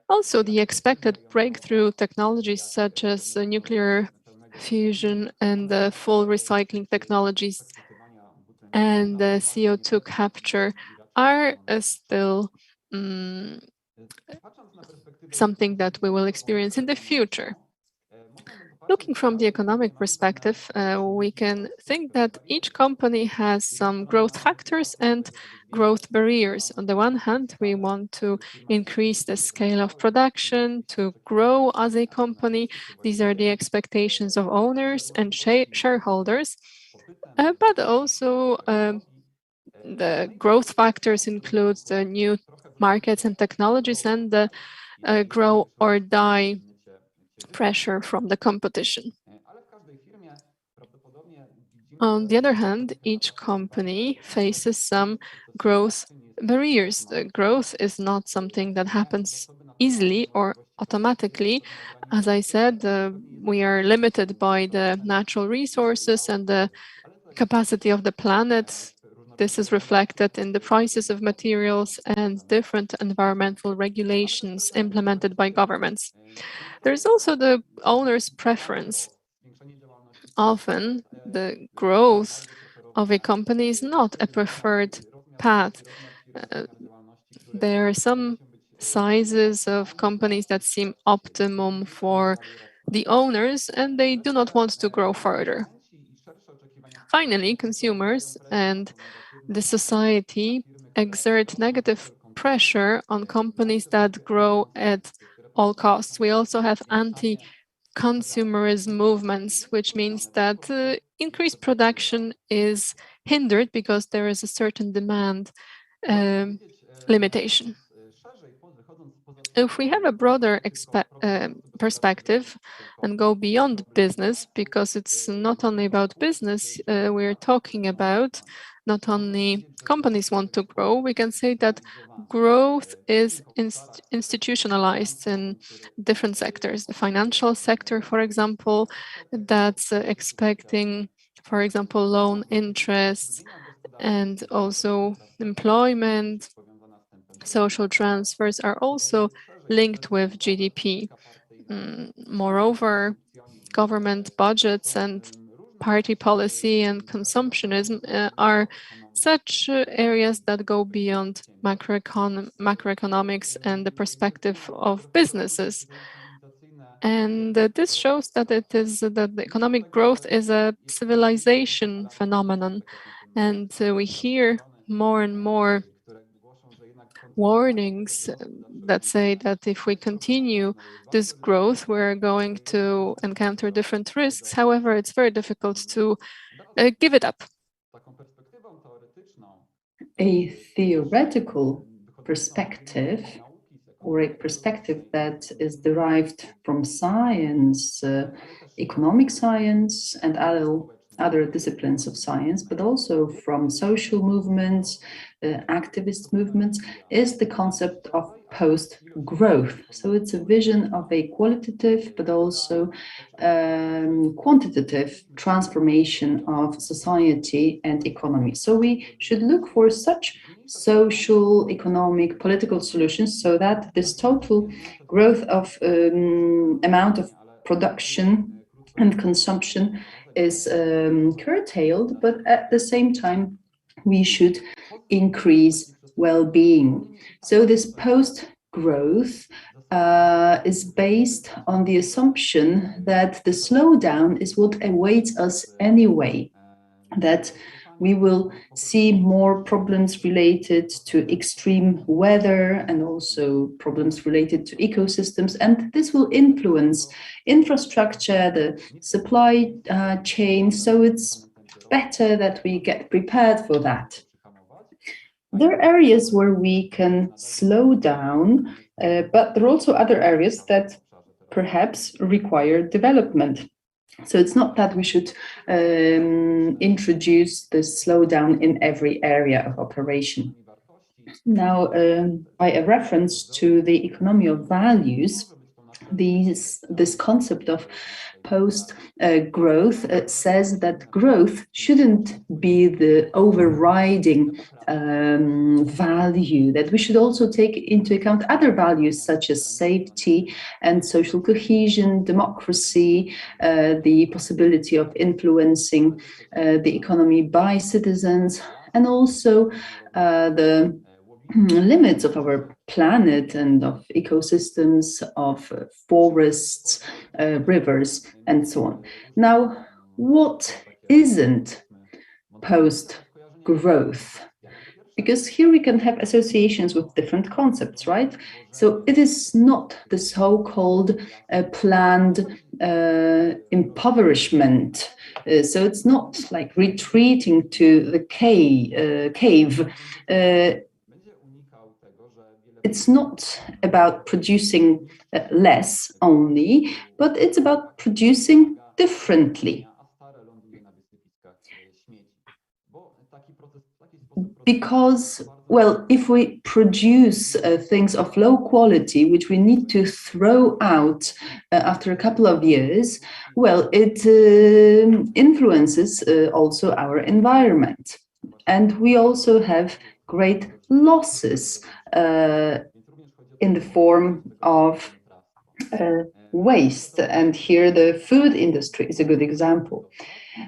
L: Also, the expected breakthrough technologies such as nuclear fusion and full recycling technologies and CO2 capture are still something that we will experience in the future. Looking from the economic perspective, we can think that each company has some growth factors and growth barriers. On the one hand, we want to increase the scale of production, to grow as a company. These are the expectations of owners and shareholders. But also the growth factors include the new markets and technologies and the grow or die pressure from the competition. On the other hand, each company faces some growth barriers. The growth is not something that happens easily or automatically. As I said, we are limited by the natural resources and the capacity of the planet. This is reflected in the prices of materials and different environmental regulations implemented by governments. There is also the owner's preference. Often, the growth of a company is not a preferred path. There are some sizes of companies that seem optimum for the owners, and they do not want to grow further. Finally, consumers and the society exert negative pressure on companies that grow at all costs. We also have anti-consumerism movements, which means that increased production is hindered because there is a certain demand limitation. If we have a broader perspective and go beyond business, because it's not only about business we're talking about, not only companies want to grow, we can say that growth is institutionalized in different sectors. The financial sector, for example, that's expecting, for example, loan interests and also employment. Social transfers are also linked with GDP. Moreover, government budgets and party policy and consumptionism are such areas that go beyond macroeconomics and the perspective of businesses. And this shows that the economic growth is a civilization phenomenon. And we hear more and more warnings that say that if we continue this growth, we're going to encounter different risks. However, it's very difficult to give it up.
B: A theoretical perspective, or a perspective that is derived from science, economic science, and other disciplines of science, but also from social movements, activist movements, is the concept of post-growth. So it's a vision of a qualitative but also quantitative transformation of society and economy. So we should look for such social, economic, political solutions so that this total growth of amount of production and consumption is curtailed, but at the same time we should increase well-being. So this post-growth is based on the assumption that the slowdown is what awaits us anyway, that we will see more problems related to extreme weather and also problems related to ecosystems, and this will influence infrastructure, the supply chain, so it's better that we get prepared for that. There are areas where we can slow down, but there are also other areas that perhaps require development. So it's not that we should introduce the slowdown in every area of operation. Now, by a reference to the economy of values, this concept of post-growth says that growth shouldn't be the overriding value, that we should also take into account other values such as safety and social cohesion, democracy, the possibility of influencing the economy by citizens, and also the limits of our planet and of ecosystems, of forests, rivers, and so on. Now, what isn't post-growth? Because here we can have associations with different concepts, right? So it is not the so-called planned impoverishment. So it's not like retreating to the cave. It's not about producing less only, but it's about producing differently. Because, well, if we produce things of low quality, which we need to throw out after a couple of years, well, it influences also our environment. And we also have great losses in the form of waste. And here the food industry is a good example.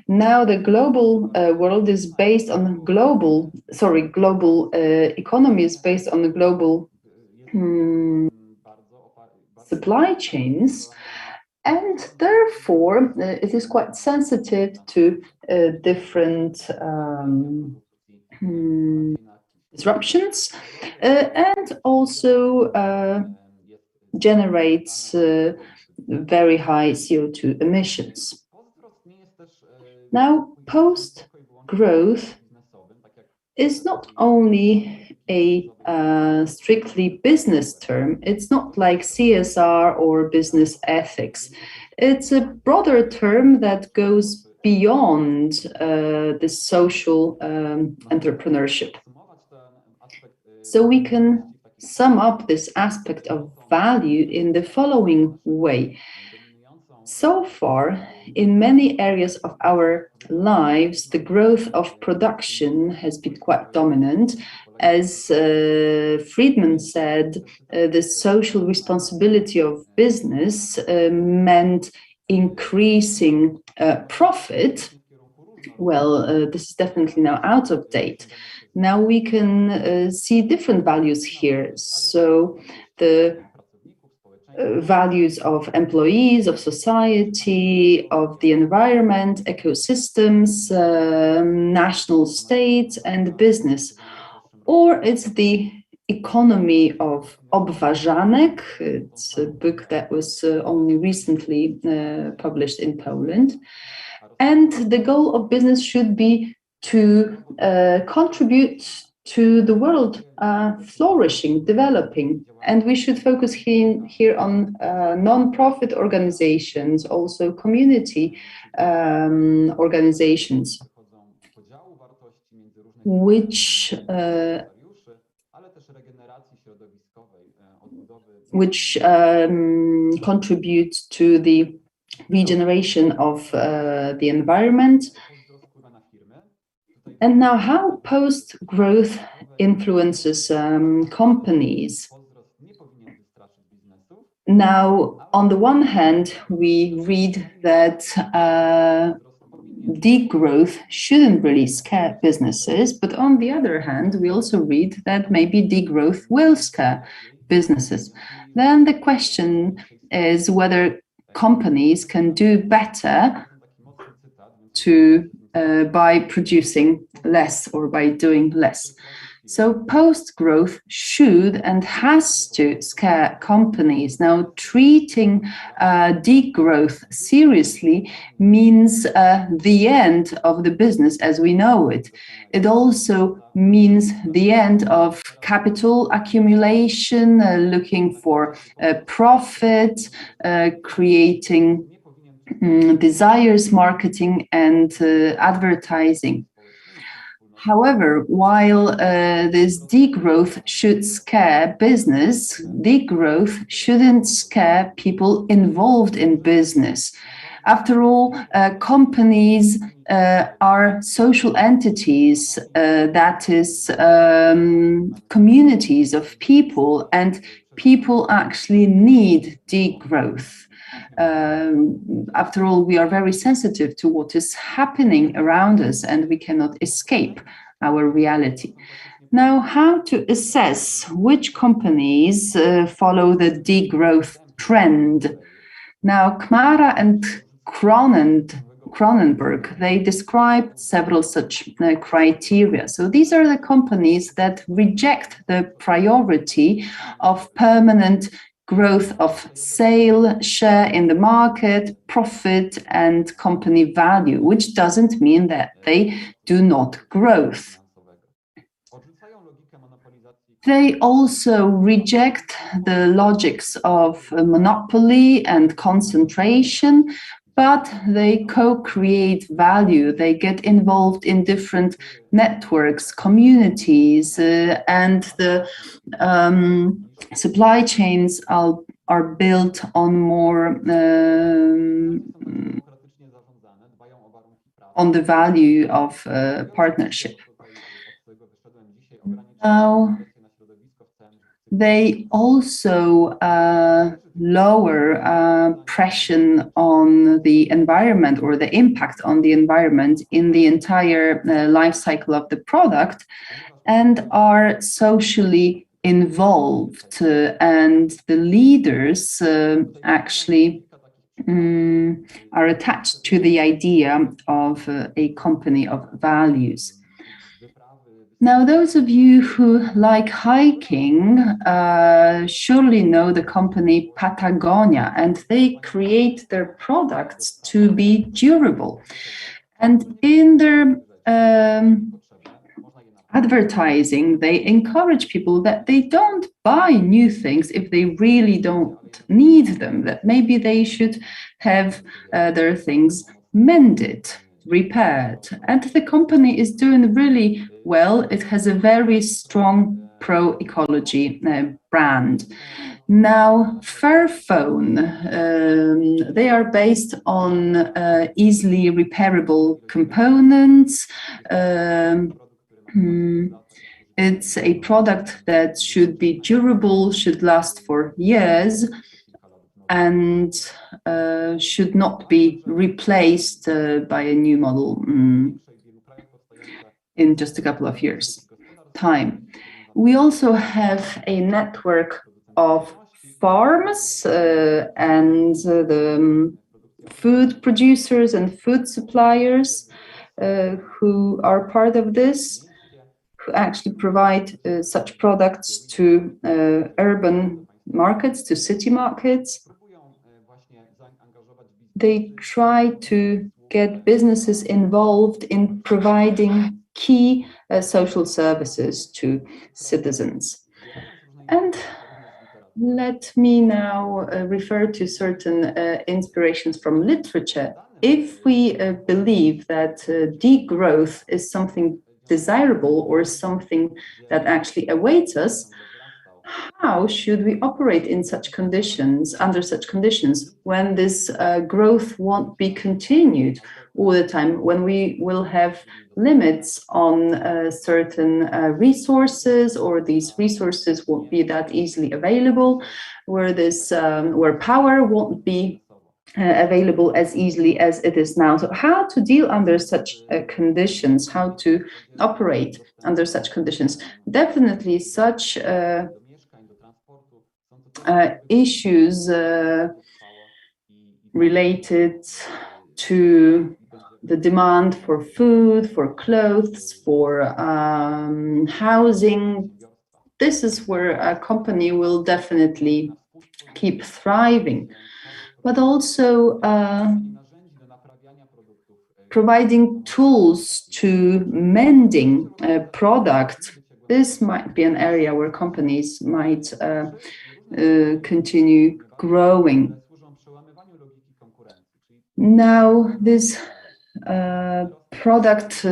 B: Now the global world is based on global economy is based on the global supply chains, and therefore it is quite sensitive to different disruptions and also generates very high CO2 emissions. Now, post-growth is not only a strictly business term. It's not like CSR or business ethics. It's a broader term that goes beyond the social entrepreneurship. So we can sum up this aspect of value in the following way. So far, in many areas of our lives, the growth of production has been quite dominant. As Friedman said, the social responsibility of business meant increasing profit. Well, this is definitely now out of date. Now we can see different values here. So the values of employees, of society, of the environment, ecosystems, national states, and business. Or it's the economy of obważanek. It's a book that was only recently published in Poland. And the goal of business should be to contribute to the world flourishing, developing. And we should focus here on non-profit organizations, also community organizations, which contribute to the regeneration of the environment. And now, how post-growth influences companies. Now, on the one hand, we read that degrowth shouldn't really scare businesses, but on the other hand, we also read that maybe degrowth will scare businesses. Then the question is whether companies can do better by producing less or by doing less. So post-growth should and has to scare companies. Now, treating degrowth seriously means the end of the business as we know it. It also means the end of capital accumulation, looking for profit, creating desires, marketing, and advertising. However, while this degrowth should scare business, degrowth shouldn't scare people involved in business. After all, companies are social entities, that is, communities of people, and people actually need degrowth. After all, we are very sensitive to what is happening around us, and we cannot escape our reality. Now, how to assess which companies follow the degrowth trend? Now, Kmara and Cronenberg, they described several such criteria. So these are the companies that reject the priority of permanent growth of sale, share in the market, profit, and company value, which doesn't mean that they do not growth. They also reject the logics of monopoly and concentration, but they co-create value. They get involved in different networks, communities, and the supply chains are built on more on the value of partnership. Now, they also lower pressure on the environment or the impact on the environment in the entire life cycle of the product, and are socially involved. And the leaders actually are attached to the idea of a company of values. Now, those of you who like hiking surely know the company Patagonia, and they create their products to be durable. And in their advertising, they encourage people that they don't buy new things if they really don't need them, that maybe they should have their things mended, repaired. And the company is doing really well. It has a very strong pro-ecology brand. Now, Fairphone, they are based on easily repairable components. It's a product that should be durable, should last for years, and should not be replaced by a new model in just a couple of years' time. We also have a network of farms and the food producers and food suppliers who are part of this. who actually provide such products to urban markets, to city markets. They try to get businesses involved in providing key social services to citizens. And let me now refer to certain inspirations from literature. If we believe that degrowth is something desirable or something that actually awaits us, how should we operate in such conditions, under such conditions, when this growth won't be continued all the time, when we will have limits on certain resources, or these resources won't be that easily available, where power won't be available as easily as it is now. So how to deal under such conditions, how to operate under such conditions? Definitely such issues related to the demand for food, for clothes, for housing. This is where a company will definitely keep thriving, but also providing tools to mending a product. This might be an area where companies might continue growing. Now, this product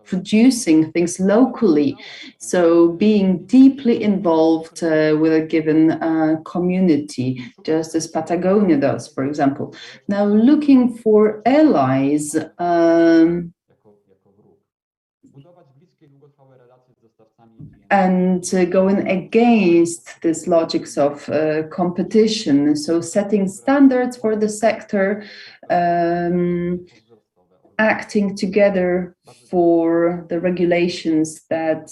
B: producing things locally, so being deeply involved with a given community, just as Patagonia does, for example. Now, looking for allies, and going against this logics of competition, so setting standards for the sector, acting together for the regulations that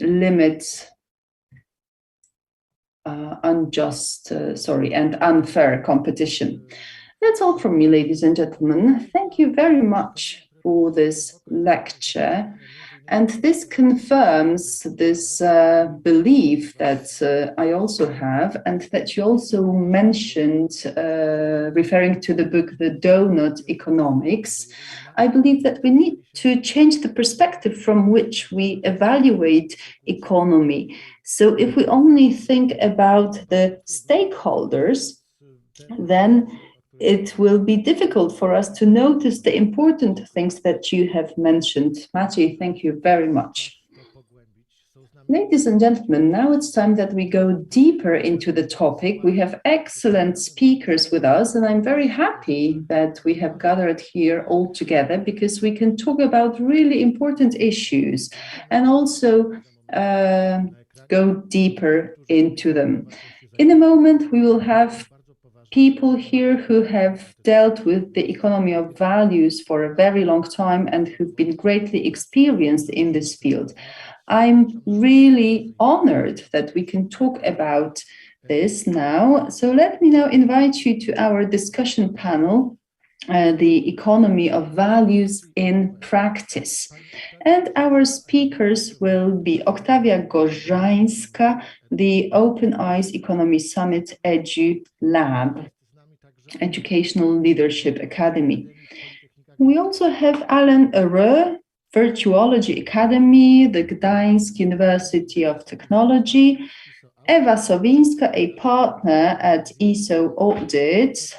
B: limit and unfair competition. That's all from me, ladies and gentlemen. Thank you very much for this lecture. And this confirms this belief that I also have, and that you also mentioned, referring to the book, The Donut Economics. I believe that we need to change the perspective from which we evaluate economy. So if we only think about the stakeholders, then it will be difficult for us to notice the important things that you have mentioned. Maciej, thank you very much. Ladies and gentlemen, now it's time that we go deeper into the topic. We have excellent speakers with us, and I'm very happy that we have gathered here all together, because we can talk about really important issues and also go deeper into them. In a moment, we will have people here who have dealt with the economy of values for a very long time and who've been greatly experienced in this field. I'm really honored that we can talk about this now. So let me now invite you to our discussion panel, the economy of values in practice. And our speakers will be Oktawia Gorzańska, the Open Eyes Economy Summit Edu Lab, Educational Leadership Academy. We also have Alan Ereux, Virtuology Academy, the Gdańsk University of Technology, Ewa Sowińska, a partner at ESO Audit,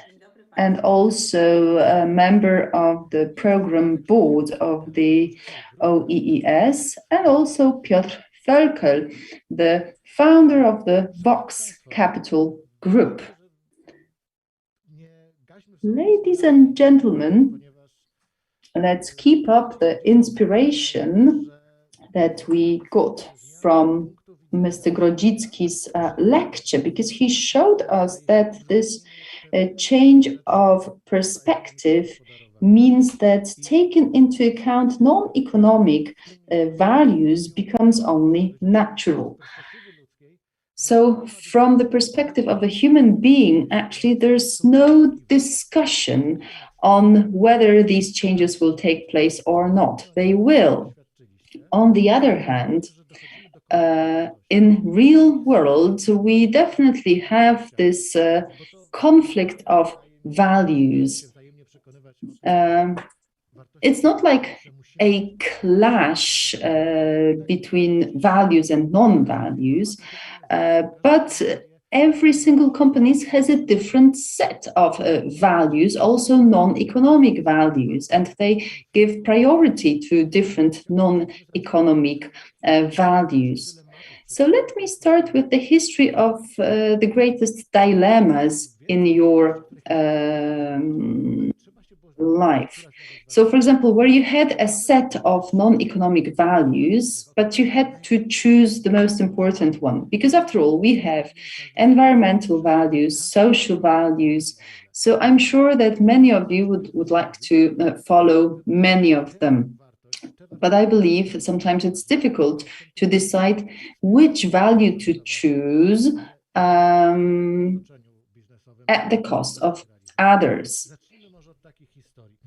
B: and also a member of the program board of the OEES, and also Piotr Völkel, the founder of the Vox Capital Group. Ladies and gentlemen, let's keep up the inspiration that we got from Mr. Grodzicki's lecture, because he showed us that this change of perspective means that taking into account non-economic values becomes only natural. So from the perspective of a human being, actually, there's no discussion on whether these changes will take place or not. They will. On the other hand, in real world, we definitely have this conflict of values. It's not like a clash between values and non-values, but every single company has a different set of values, also non-economic values, and they give priority to different non-economic values. So let me start with the history of the greatest dilemmas in your life. So, for example, where you had a set of non-economic values, but you had to choose the most important one, because after all, we have environmental values, social values. So I'm sure that many of you would like to follow many of them. But I believe that sometimes it's difficult to decide which value to choose at the cost of others.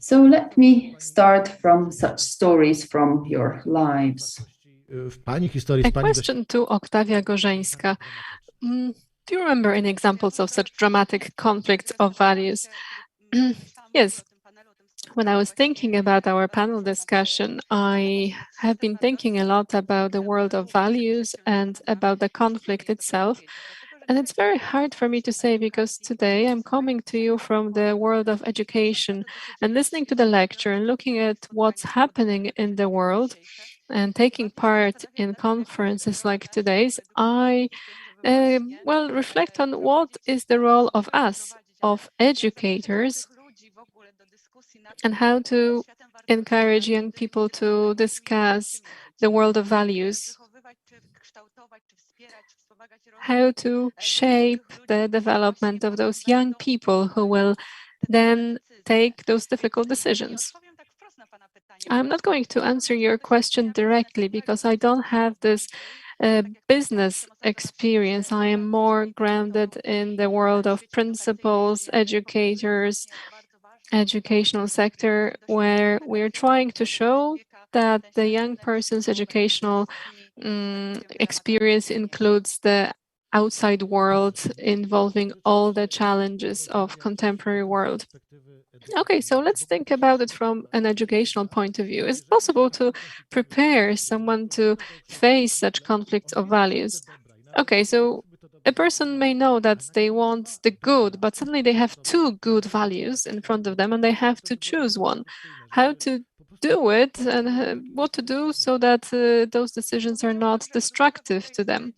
B: So let me start from such stories from your lives.
L: A question to Oktawia Gorzeńska. Do you remember any examples of such dramatic conflicts of values? Yes. When I was thinking about our panel discussion, I have been thinking a lot about the world of values and about the conflict itself. And it's very hard for me to say because today I'm coming to you from the world of education and listening to the lecture and looking at what's happening in the world and taking part in conferences like today's. I reflect on what is the role of us, of educators, and how to encourage young people to discuss the world of values, how to shape the development of those young people who will then take those difficult decisions. I'm not going to answer your question directly because I don't have this business experience. I am more grounded in the world of principals, educators, educational sector, where we're trying to show that the young person's educational experience includes the outside world involving all the challenges of contemporary world. Okay, so let's think about it from an educational point of view. Is it possible to prepare someone to face such conflicts of values? Okay, so a person may know that they want the good, but suddenly they have two good values in front of them and they have to choose one. How to do it and what to do so that those decisions are not destructive to them.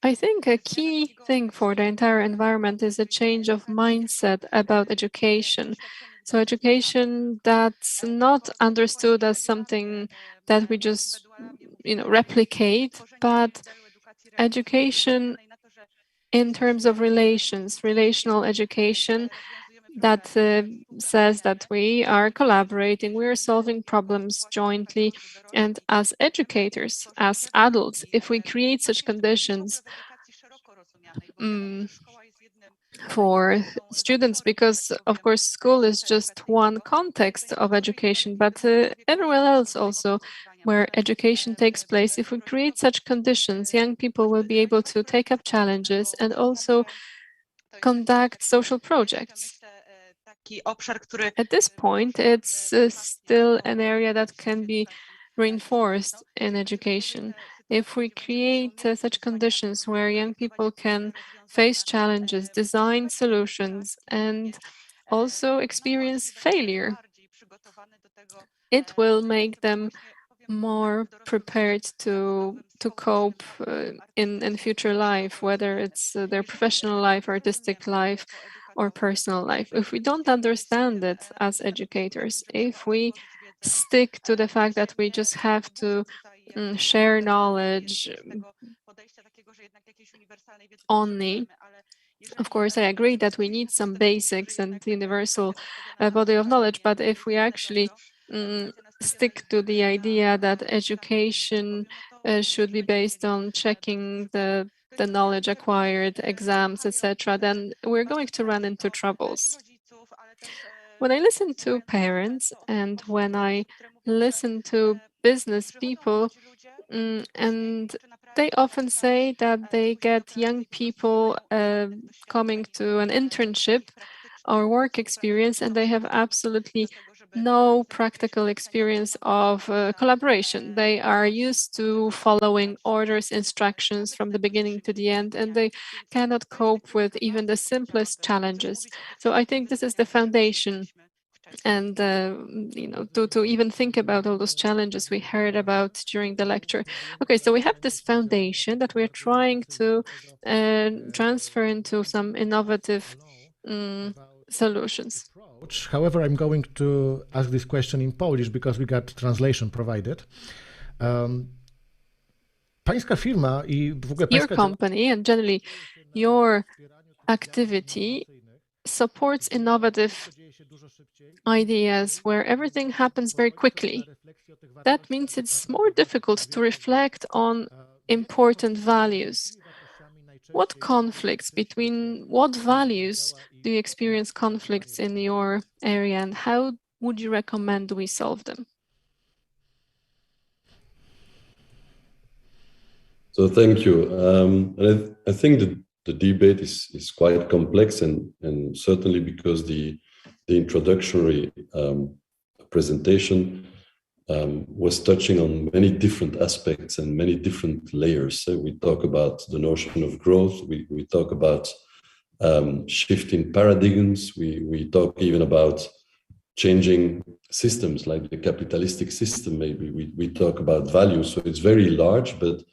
L: I think a key thing for the entire environment is a change of mindset about education. So education that's not understood as something that we just replicate, but education in terms of relations, relational education that says that we are collaborating, we are solving problems jointly. And as educators, as adults, if we create such conditions for students, because of course school is just one context of education, but everywhere else also where education takes place, if we create such conditions, young people will be able to take up challenges and also conduct social projects. At this point, it's still an area that can be reinforced in education. If we create such conditions where young people can face challenges, design solutions, and also experience failure, it will make them more prepared to cope in future life, whether it's their professional life, artistic life, or personal life. If we don't understand it as educators, if we stick to the fact that we just have to share knowledge only, of course, I agree that we need some basics and universal body of knowledge, but if we actually stick to the idea that education should be based on checking the knowledge acquired, exams, etc., then we're going to run into troubles. When I listen to parents and when I listen to business people, and they often say that they get young people coming to an internship or work experience, and they have absolutely no practical experience of collaboration. They are used to following orders, instructions from the beginning to the end, and they cannot cope with even the simplest challenges. So I think this is the foundation. And to even think about all those challenges we heard about during the lecture. Okay, so we have this foundation that we're trying to transfer into some innovative solutions.
A: However, I'm going to ask this question in Polish because we got translation provided. Pańska firma I w ogóle
L: your company and generally your activity supports innovative ideas where everything happens very quickly. That means it's more difficult to reflect on important values. What conflicts between what values do you experience conflicts in your area, and how would you recommend we solve them?
M: So thank you. I think the debate is quite complex, and certainly because the introductory presentation was touching on many different aspects and many different layers. So we talk about the notion of growth, we talk about shifting paradigms, we talk even about changing systems like the capitalistic system, maybe we talk about values. So it's very large, but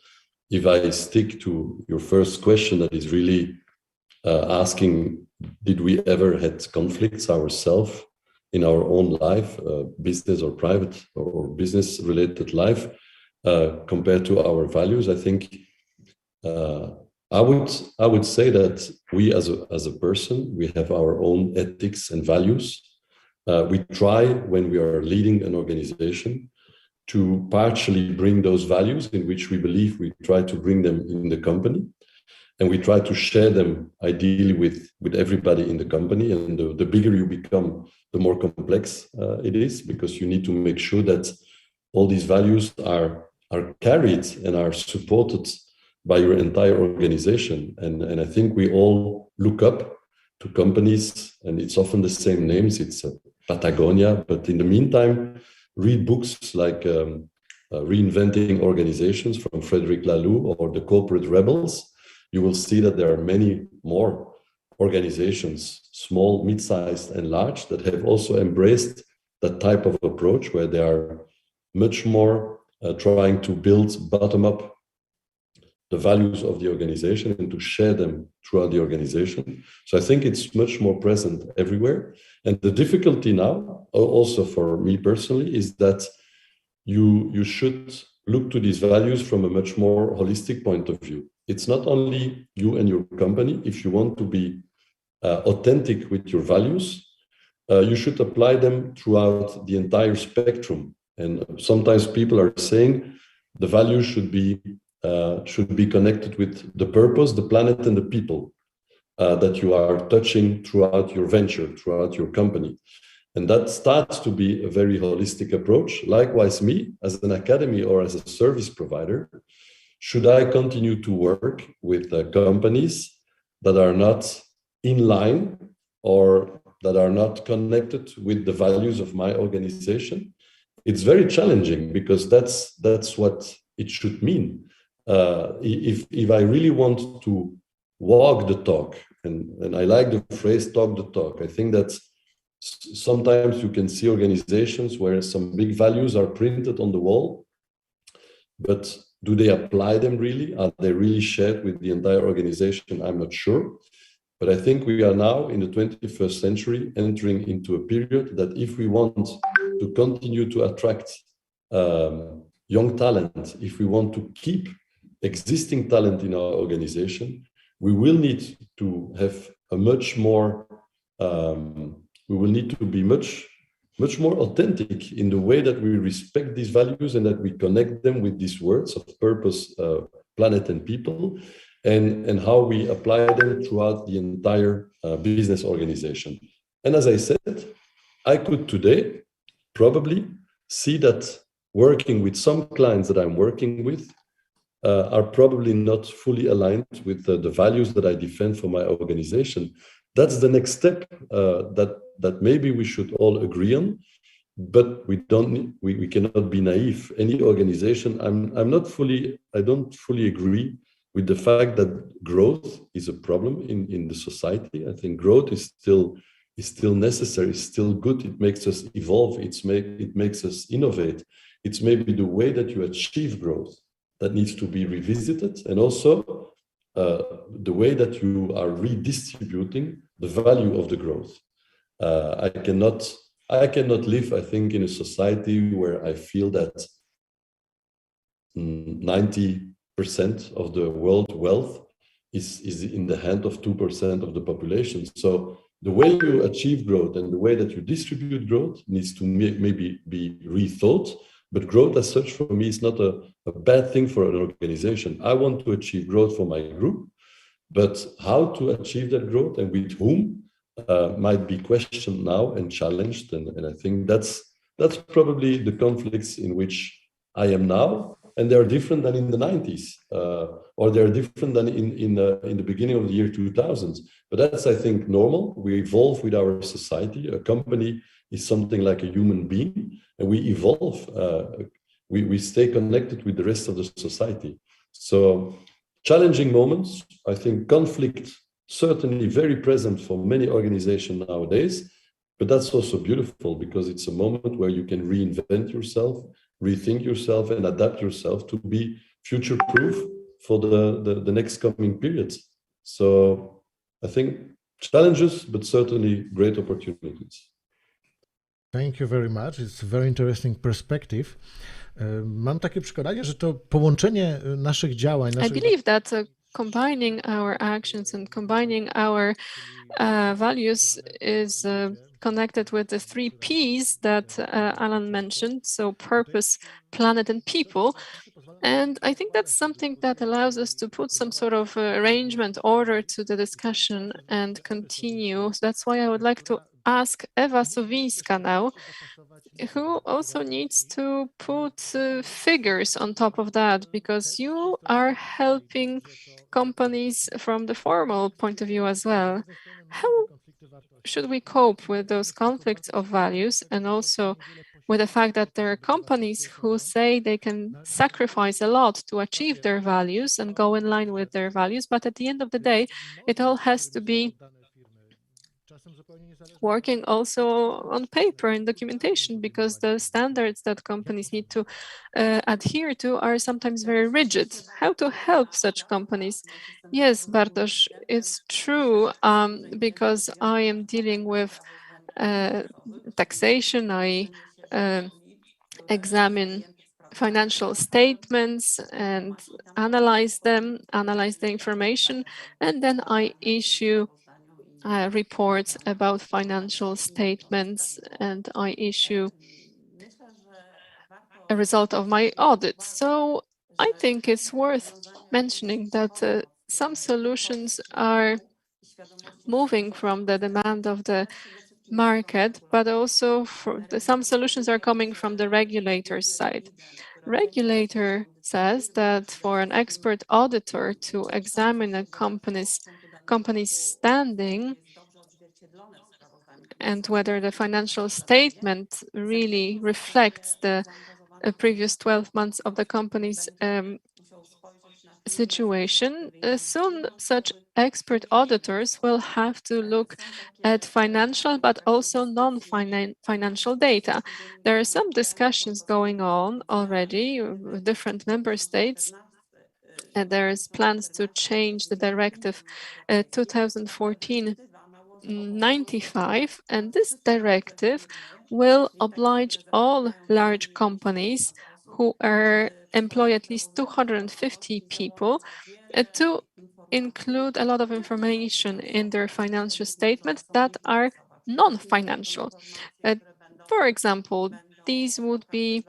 M: if I stick to your first question, that is really asking, did we ever had conflicts ourselves in our own life, business or private or business related life, compared to our values? I think I would say that we as a person, we have our own ethics and values. We try, when we are leading an organization, to partially bring those values in which we believe, we try to bring them in the company, and we try to share them ideally with everybody in the company. And the bigger you become, the more complex it is, because you need to make sure that all these values are carried and are supported by your entire organization. And I think we all look up to companies, and it's often the same names. It's Patagonia, but in the meantime, read books like Reinventing Organizations from Frederic Laloux or The Corporate Rebels. You will see that there are many more organizations, small, mid-sized, and large, that have also embraced that type of approach, where they are much more trying to build bottom-up the values of the organization and to share them throughout the organization. So I think it's much more present everywhere. And the difficulty now, also for me personally, is that you should look to these values from a much more holistic point of view. It's not only you and your company. If you want to be authentic with your values, you should apply them throughout the entire spectrum. And sometimes people are saying the values should be connected with the purpose, the planet, and the people that you are touching throughout your venture, throughout your company. And that starts to be a very holistic approach. Likewise, me, as an academy or as a service provider, should I continue to work with companies that are not in line or that are not connected with the values of my organization? It's very challenging, because that's what it should mean. If I really want to walk the talk, and I like the phrase talk the talk, I think that sometimes you can see organizations where some big values are printed on the wall, but do they apply them really? Are they really shared with the entire organization? I'm not sure. But I think we are now in the 21st century entering into a period that if we want to continue to attract young talent, if we want to keep existing talent in our organization, we will need to have a much more, we will need to be much more authentic in the way that we respect these values and that we connect them with these words of purpose, planet, and people, and how we apply them throughout the entire business organization. And as I said, I could today probably see that working with some clients that I'm working with are probably not fully aligned with the values that I defend for my organization. That's the next step that maybe we should all agree on, but we cannot be naive. Any organization, I don't fully agree with the fact that growth is a problem in the society. I think growth is still necessary, still good. It makes us evolve. It makes us innovate. It's maybe the way that you achieve growth that needs to be revisited, and also the way that you are redistributing the value of the growth. I cannot live, I think, in a society where I feel that 90% of the world wealth is in the hand of 2% of the population. So the way you achieve growth and the way that you distribute growth needs to maybe be rethought. But growth as such for me is not a bad thing for an organization. I want to achieve growth for my group, but how to achieve that growth and with whom might be questioned now and challenged. And I think that's probably the conflicts in which I am now. And they are different than in the 90s, or they're different than in the beginning of the year 2000s. But that's, I think, normal. We evolve with our society. A company is something like a human being, and we evolve. We stay connected with the rest of the society. So challenging moments, I think conflict certainly very present for many organizations nowadays, but that's also beautiful because it's a moment where you can reinvent yourself, rethink yourself, and adapt yourself to be future-proof for the next coming periods. So I think challenges, but certainly great opportunities.
A: Thank you very much. It's a very interesting perspective. Mam takie przekonanie, że to połączenie naszych działań.
L: I believe that combining our actions and combining our values is connected with the 3 Ps that Alan mentioned, so purpose, planet, and people. And I think that's something that allows us to put some sort of arrangement, order to the discussion and continue. So that's why I would like to ask Ewa Sowińska now, who also needs to put figures on top of that, because you are helping companies from the formal point of view as well. How should we cope with those conflicts of values, and also with the fact that there are companies who say they can sacrifice a lot to achieve their values and go in line with their values, but at the end of the day, it all has to be working also on paper and documentation, because the standards that companies need to adhere to are sometimes very rigid. How to help such companies? Yes, Bartosz, it's true, because I am dealing with taxation. I examine financial statements and analyze them, analyze the information, and then I issue reports about financial statements, and I issue a result of my audit. So I think it's worth mentioning that some solutions are moving from the demand of the market, but also some solutions are coming from the regulator's side. Regulator says that for an expert auditor to examine a company's standing and whether the financial statement really reflects the previous 12 months of the company's situation, soon such expert auditors will have to look at financial but also non-financial data. There are some discussions going on already with different member states. And there's plans to change the directive 2014-95, and this directive will oblige all large companies who employ at least 250 people to include a lot of information in their financial statements that are non-financial. For example, these would be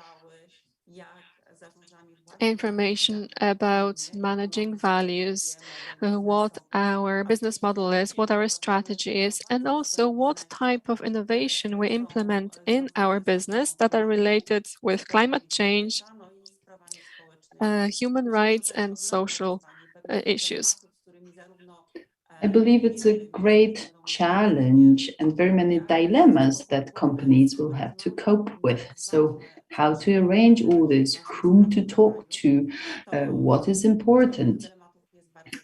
L: information about managing values, what our business model is, what our strategy is, and also what type of innovation we implement in our business that are related with climate change, human rights, and social issues.
B: I believe it's a great challenge and very many dilemmas that companies will have to cope with. So, how to arrange all this, whom to talk to, what is important.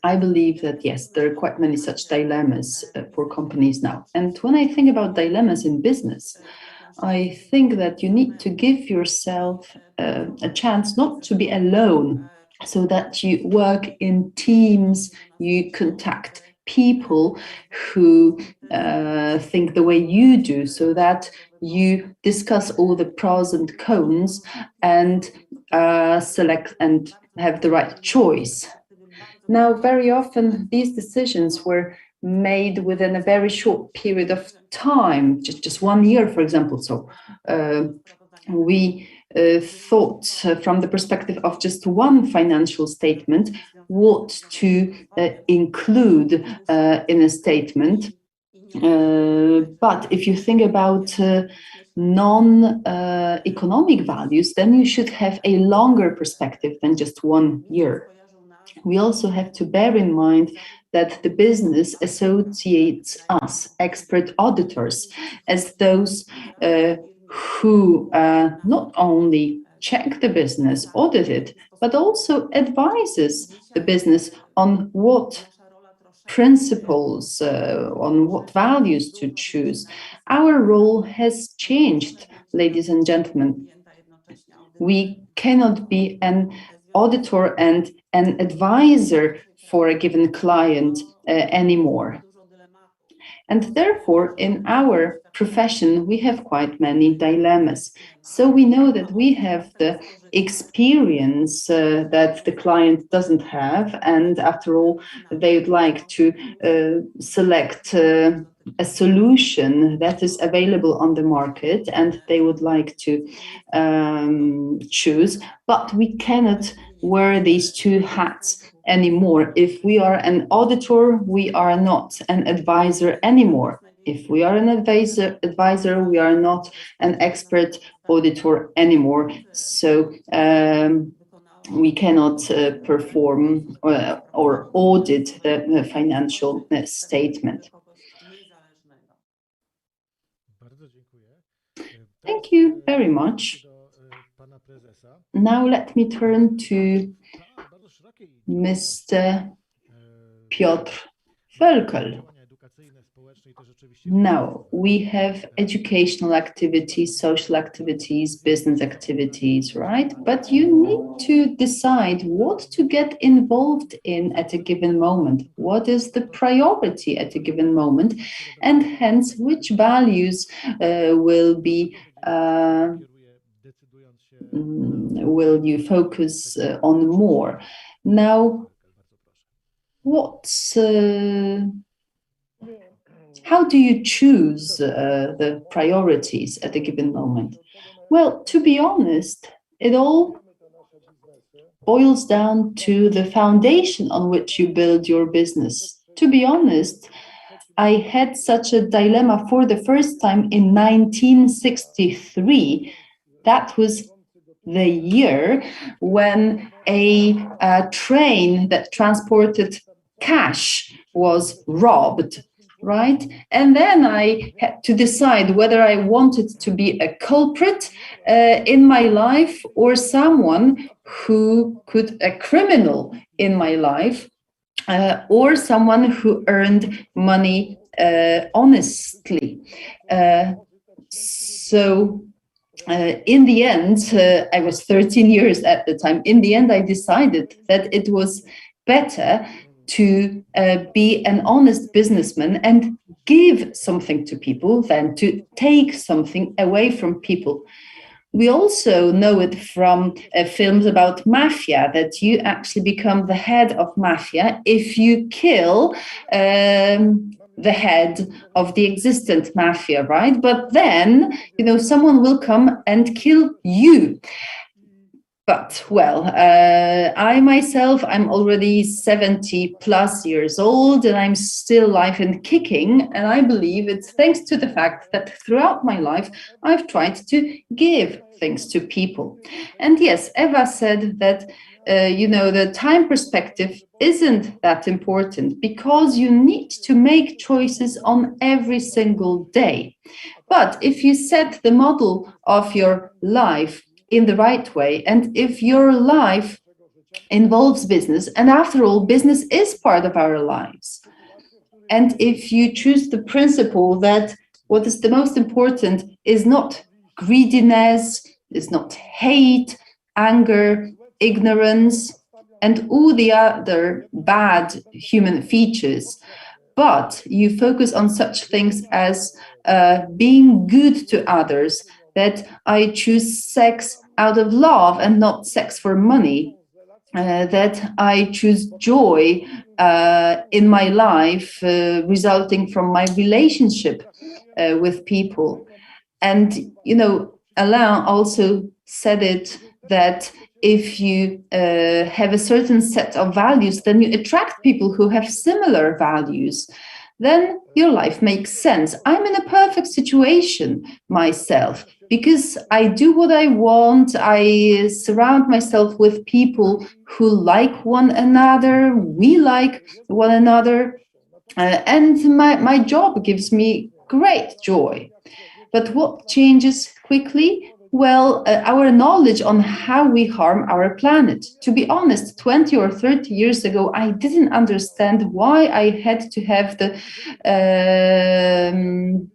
B: I believe that, yes, there are quite many such dilemmas for companies now. And when I think about dilemmas in business, I think that you need to give yourself a chance not to be alone, so that you work in teams, you contact people who think the way you do, so that you discuss all the pros and cons and select and have the right choice. Now, very often these decisions were made within a very short period of time, just 1 year, for example. So we thought from the perspective of just one financial statement what to include in a statement. But if you think about non-economic values, then you should have a longer perspective than just 1 year. We also have to bear in mind that the business associates us, expert auditors, as those who not only check the business, audit it, but also advises the business on what principles, on what values to choose. Our role has changed, ladies and gentlemen. We cannot be an auditor and an advisor for a given client anymore. And therefore, in our profession, we have quite many dilemmas. So we know that we have the experience that the client doesn't have. And after all, they would like to select a solution that is available on the market, and they would like to choose. But we cannot wear these two hats anymore. If we are an auditor, we are not an advisor anymore. If we are an advisor, we are not an expert auditor anymore. So we cannot perform or audit the financial statement. Thank you very much. Now let me turn to Mr. Piotr Völkel. Now, we have educational activities, social activities, business activities, right? But you need to decide what to get involved in at a given moment. What is the priority at a given moment? And hence, which values will you focus on more? Now, how do you choose the priorities at a given moment? Well, to be honest, it all boils down to the foundation on which you build your business. To be honest, I had such a dilemma for the first time in 1963. That was the year when a train that transported cash was robbed, right? And then I had to decide whether I wanted to be a culprit in my life or someone a criminal in my life, or someone who earned money honestly. In the end, I was 13 years at the time. In the end, I decided that it was better to be an honest businessman and give something to people than to take something away from people. We also know it from films about mafia, that you actually become the head of mafia if you kill the head of the existent mafia, right? But then, someone will come and kill you. But, well, I myself, I'm already 70 plus years old and I'm still alive and kicking. And I believe it's thanks to the fact that throughout my life, I've tried to give things to people. And yes, Eva said that, the time perspective isn't that important because you need to make choices on every single day. But if you set the model of your life in the right way, and if your life involves business, and after all, business is part of our lives, and if you choose the principle that what is the most important is not greediness, is not hate, anger, ignorance, and all the other bad human features, but you focus on such things as being good to others, that I choose sex out of love and not sex for money, that I choose joy in my life resulting from my relationship with people. And, Alain also said it, that if you have a certain set of values, then you attract people who have similar values. Then your life makes sense. I'm in a perfect situation myself because I do what I want. I surround myself with people who like one another. We like one another. And my job gives me great joy. But what changes quickly? Well, our knowledge on how we harm our planet. To be honest, 20 or 30 years ago, I didn't understand why I had to have the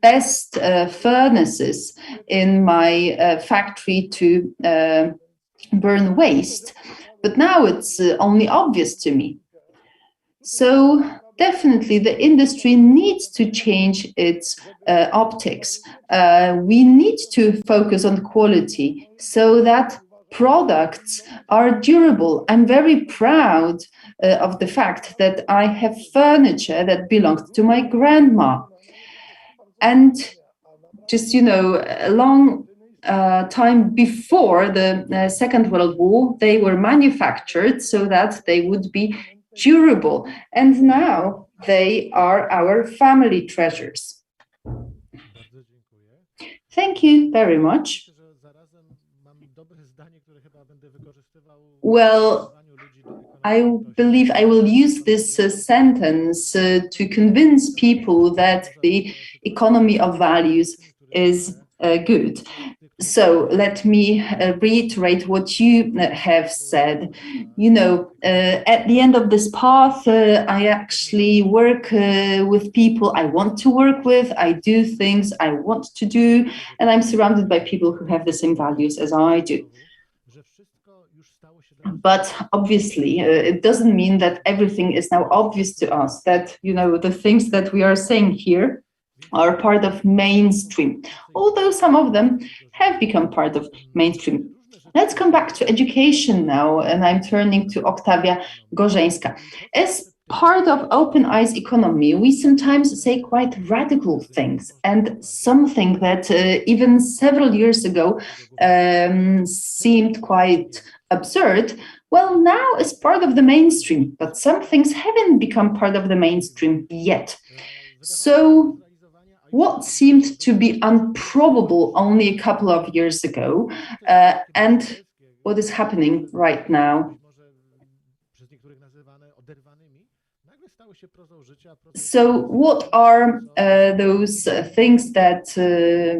B: best furnaces in my factory to burn waste. But now it's only obvious to me. So definitely the industry needs to change its optics. We need to focus on quality so that products are durable. I'm very proud of the fact that I have furniture that belonged to my grandma. And just, a long time before the Second World War, they were manufactured so that they would be durable. And now they are our family treasures. Thank you very much. Well, I believe I will use this sentence to convince people that the economy of values is good. So let me reiterate what you have said. At the end of this path, I actually work with people I want to work with. I do things I want to do, and I'm surrounded by people who have the same values as I do. But obviously, it doesn't mean that everything is now obvious to us, that, the things that we are saying here are part of mainstream, although some of them have become part of mainstream. Let's come back to education now, and I'm turning to Oktawia Gorzeńska. As part of open eyes economy, we sometimes say quite radical things, and something that even several years ago seemed quite absurd, well, now is part of the mainstream, but some things haven't become part of the mainstream yet. So what seemed to be improbable only a couple of years ago, and what is happening right now? So what are those things that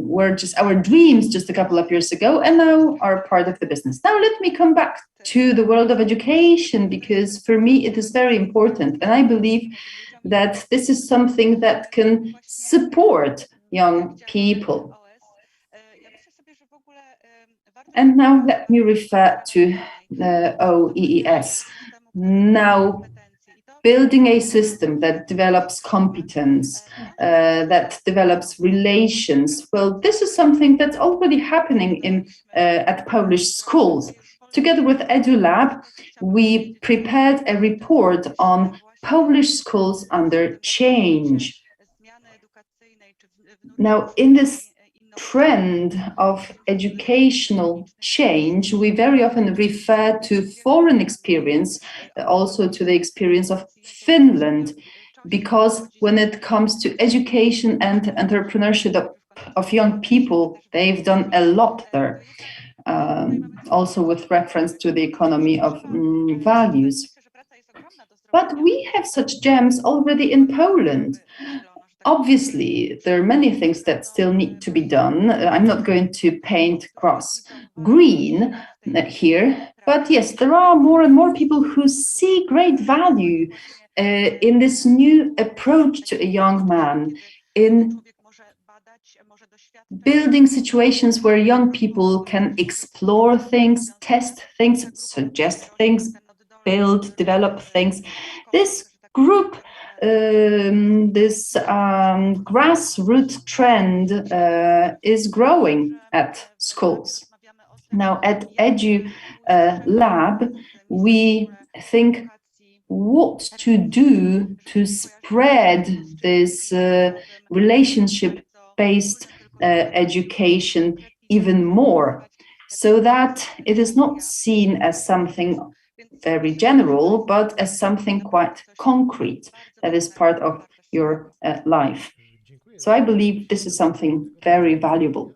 B: were just our dreams just a couple of years ago and now are part of the business? Now let me come back to the world of education, because for me it is very important, and I believe that this is something that can support young people. And now let me refer to OEES. Now, building a system that develops competence, that develops relations. Well, this is something that's already happening at Polish schools. Together with EduLab, we prepared a report on Polish schools under change. Now, in this trend of educational change, we very often refer to foreign experience, also to the experience of Finland, because when it comes to education and entrepreneurship of young people, they've done a lot there, also with reference to the economy of values. But we have such gems already in Poland. Obviously, there are many things that still need to be done. I'm not going to paint grass green here, but yes, there are more and more people who see great value in this new approach to a young man, in building situations where young people can explore things, test things, suggest things, build, develop things. This group, this grassroots trend is growing at schools. Now at Edu Lab, we think what to do to spread this relationship-based education even more, so that it is not seen as something very general, but as something quite concrete that is part of your life. So I believe this is something very valuable.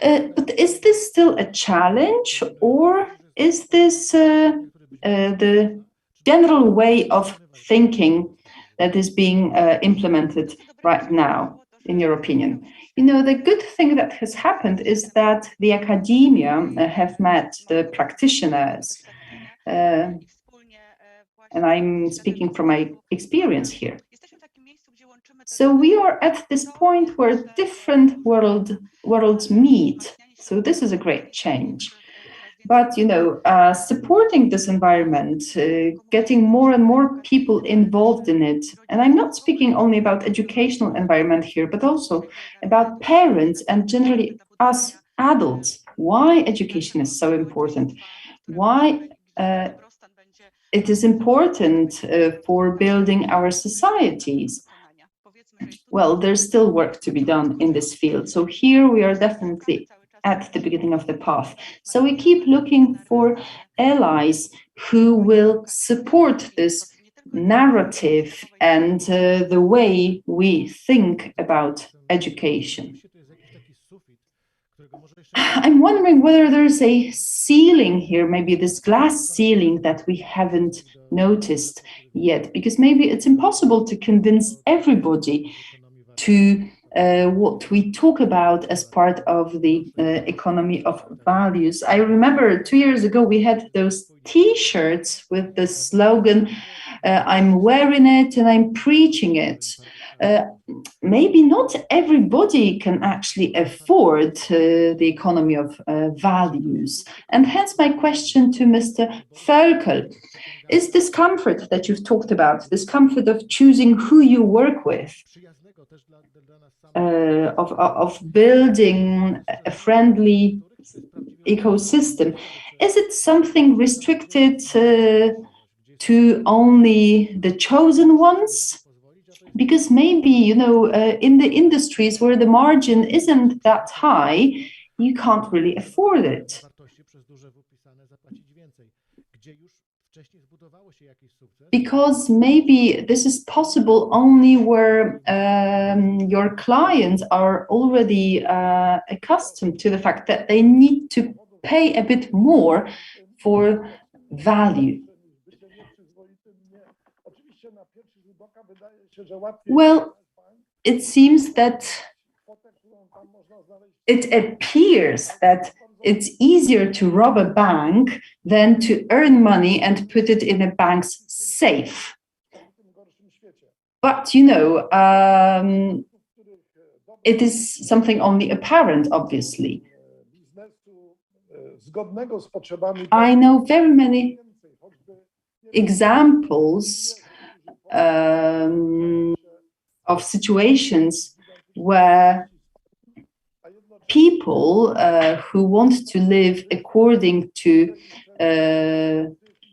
B: But is this still a challenge, or is this the general way of thinking that is being implemented right now, in your opinion? You know, the good thing that has happened is that the academia have met the practitioners, and I'm speaking from my experience here. So we are at this point where different worlds meet. So this is a great change. But, you know, supporting this environment, getting more and more people involved in it, and I'm not speaking only about educational environment here, but also about parents and generally us adults. Why education is so important, why it is important for building our societies. Well, there's still work to be done in this field. So here we are definitely at the beginning of the path. So we keep looking for allies who will support this narrative and the way we think about education. I'm wondering whether there's a ceiling here, maybe this glass ceiling that we haven't noticed yet, because maybe it's impossible to convince everybody to what we talk about as part of the economy of values. I remember 2 years ago we had those T-shirts with the slogan, I'm wearing it and I'm preaching it. Maybe not everybody can actually afford the economy of values. And hence my question to Mr. Völkel, is this comfort that you've talked about, this comfort of choosing who you work with, of building a friendly ecosystem, is it something restricted to only the chosen ones? Because maybe, you know, in the industries where the margin isn't that high, you can't really afford it. Because maybe this is possible only where your clients are already accustomed to the fact that they need to pay a bit more for value. Well, it seems that it appears that it's easier to rob a bank than to earn money and put it in a bank's safe. But, you know, it is something only apparent, obviously. I know very many examples of situations where people who want to live according to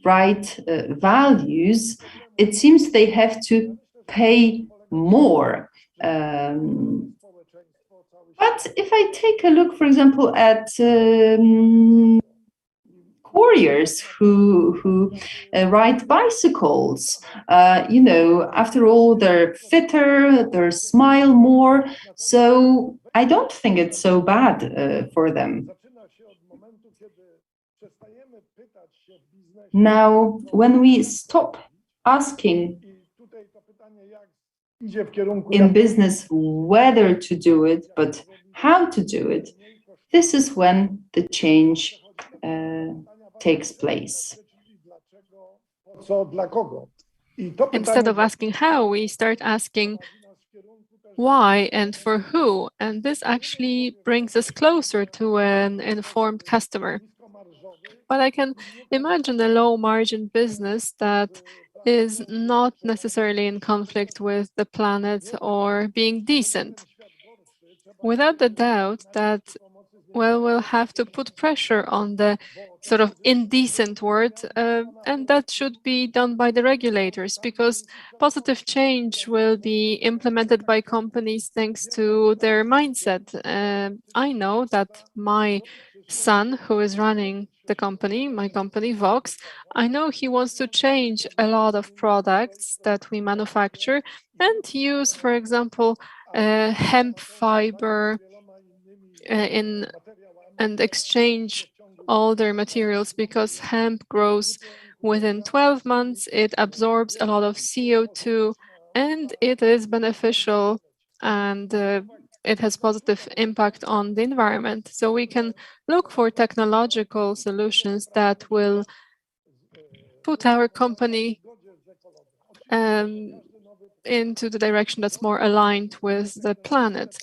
B: right values, it seems they have to pay more. But if I take a look, for example, at couriers who ride bicycles, after all, they're fitter, they smile more. So I don't think it's so bad for them. Now, when we stop asking in business whether to do it, but how to do it, this is when the change takes place.
L: Instead of asking how, we start asking why and for who. And this actually brings us closer to an informed customer. But I can imagine a low margin business that is not necessarily in conflict with the planet or being decent. Without the doubt that, well, we'll have to put pressure on the sort of indecent word, and that should be done by the regulators, because positive change will be implemented by companies thanks to their mindset. I know that my son, who is running the company, my company, Vox, I know he wants to change a lot of products that we manufacture and use, for example, hemp fiber and exchange all their materials, because hemp grows within 12 months, it absorbs a lot of CO2, and it is beneficial, and it has positive impact on the environment. So we can look for technological solutions that will put our company into the direction that's more aligned with the planet.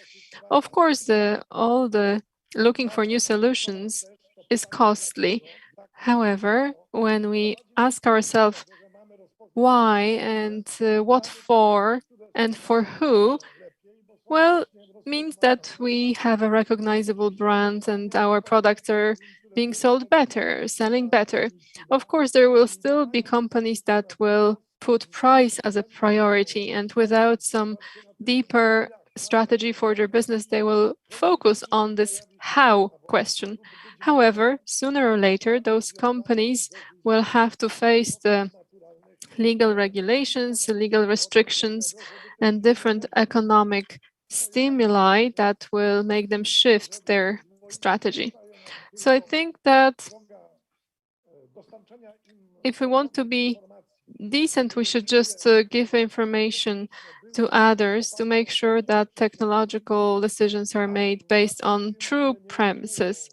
L: Of course, all the looking for new solutions is costly. However, when we ask ourselves why and what for and for who, well, means that we have a recognizable brand and our products are being sold better, selling better. Of course, there will still be companies that will put price as a priority, and without some deeper strategy for their business, they will focus on this how question. However, sooner or later, those companies will have to face the legal regulations, legal restrictions, and different economic stimuli that will make them shift their strategy. So I think that if we want to be decent, we should just give information to others to make sure that technological decisions are made based on true premises.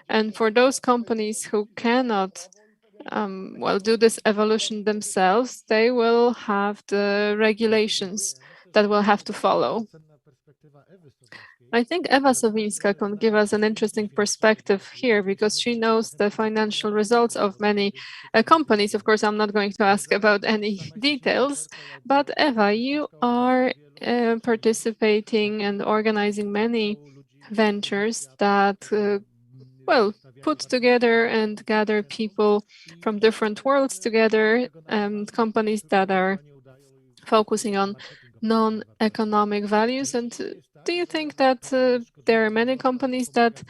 L: And for those companies who cannot do this evolution themselves, they will have the regulations that will have to follow. I think Ewa Sowińska can give us an interesting perspective here, because she knows the financial results of many companies. Of course, I'm not going to ask about any details, but Ewa, you are participating and organizing many ventures that put together and gather people from different worlds together, and companies that are focusing on non-economic values. And do you think that there are many companies that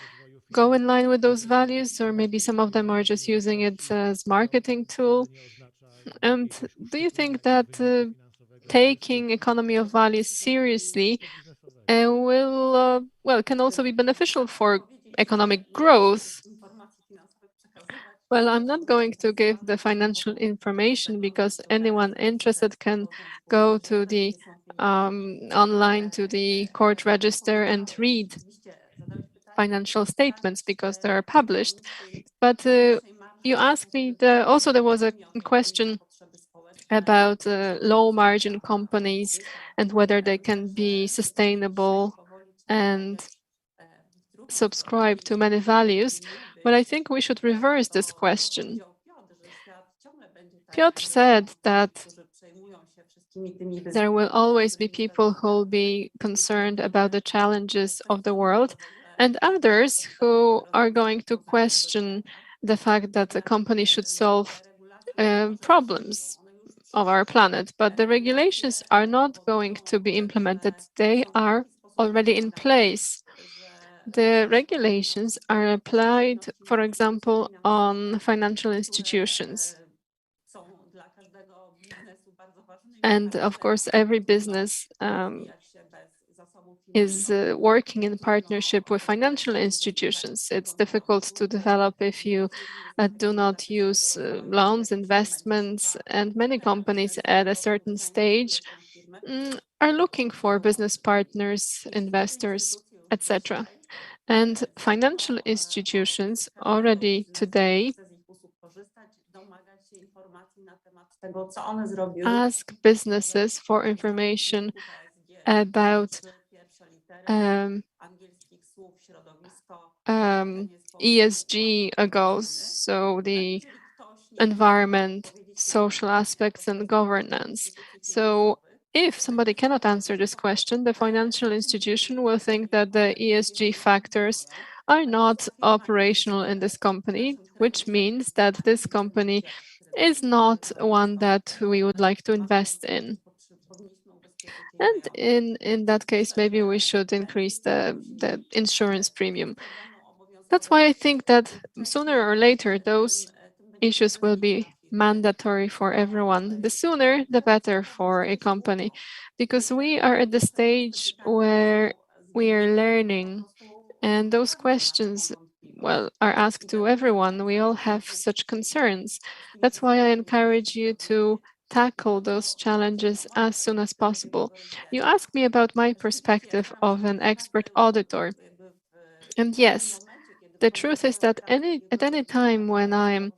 L: go in line with those values, or maybe some of them are just using it as marketing tool? And do you think that taking economy of values seriously can also be beneficial for economic growth? Well, I'm not going to give the financial information, because anyone interested can go to the online to the court register and read financial statements, because they are published. But you asked me, also there was a question about low margin companies and whether they can be sustainable and subscribe to many values. But I think we should reverse this question. Piotr said that there will always be people who will be concerned about the challenges of the world, and others who are going to question the fact that a company should solve problems of our planet. But the regulations are not going to be implemented. They are already in place. The regulations are applied, for example, on financial institutions. And of course, every business is working in partnership with financial institutions. It's difficult to develop if you do not use loans, investments, and many companies at a certain stage are looking for business partners, investors, etc. And financial institutions already today ask businesses for information about ESG goals, so the environment, social aspects, and governance. So if somebody cannot answer this question, the financial institution will think that the ESG factors are not operational in this company, which means that this company is not one that we would like to invest in. And in that case, maybe we should increase the insurance premium. That's why I think that sooner or later, those issues will be mandatory for everyone. The sooner, the better for a company, because we are at the stage where we are learning, and those questions, well, are asked to everyone. We all have such concerns. That's why I encourage you to tackle those challenges as soon as possible. You asked me about my perspective of an expert auditor. And yes, the truth is that at any time when I'm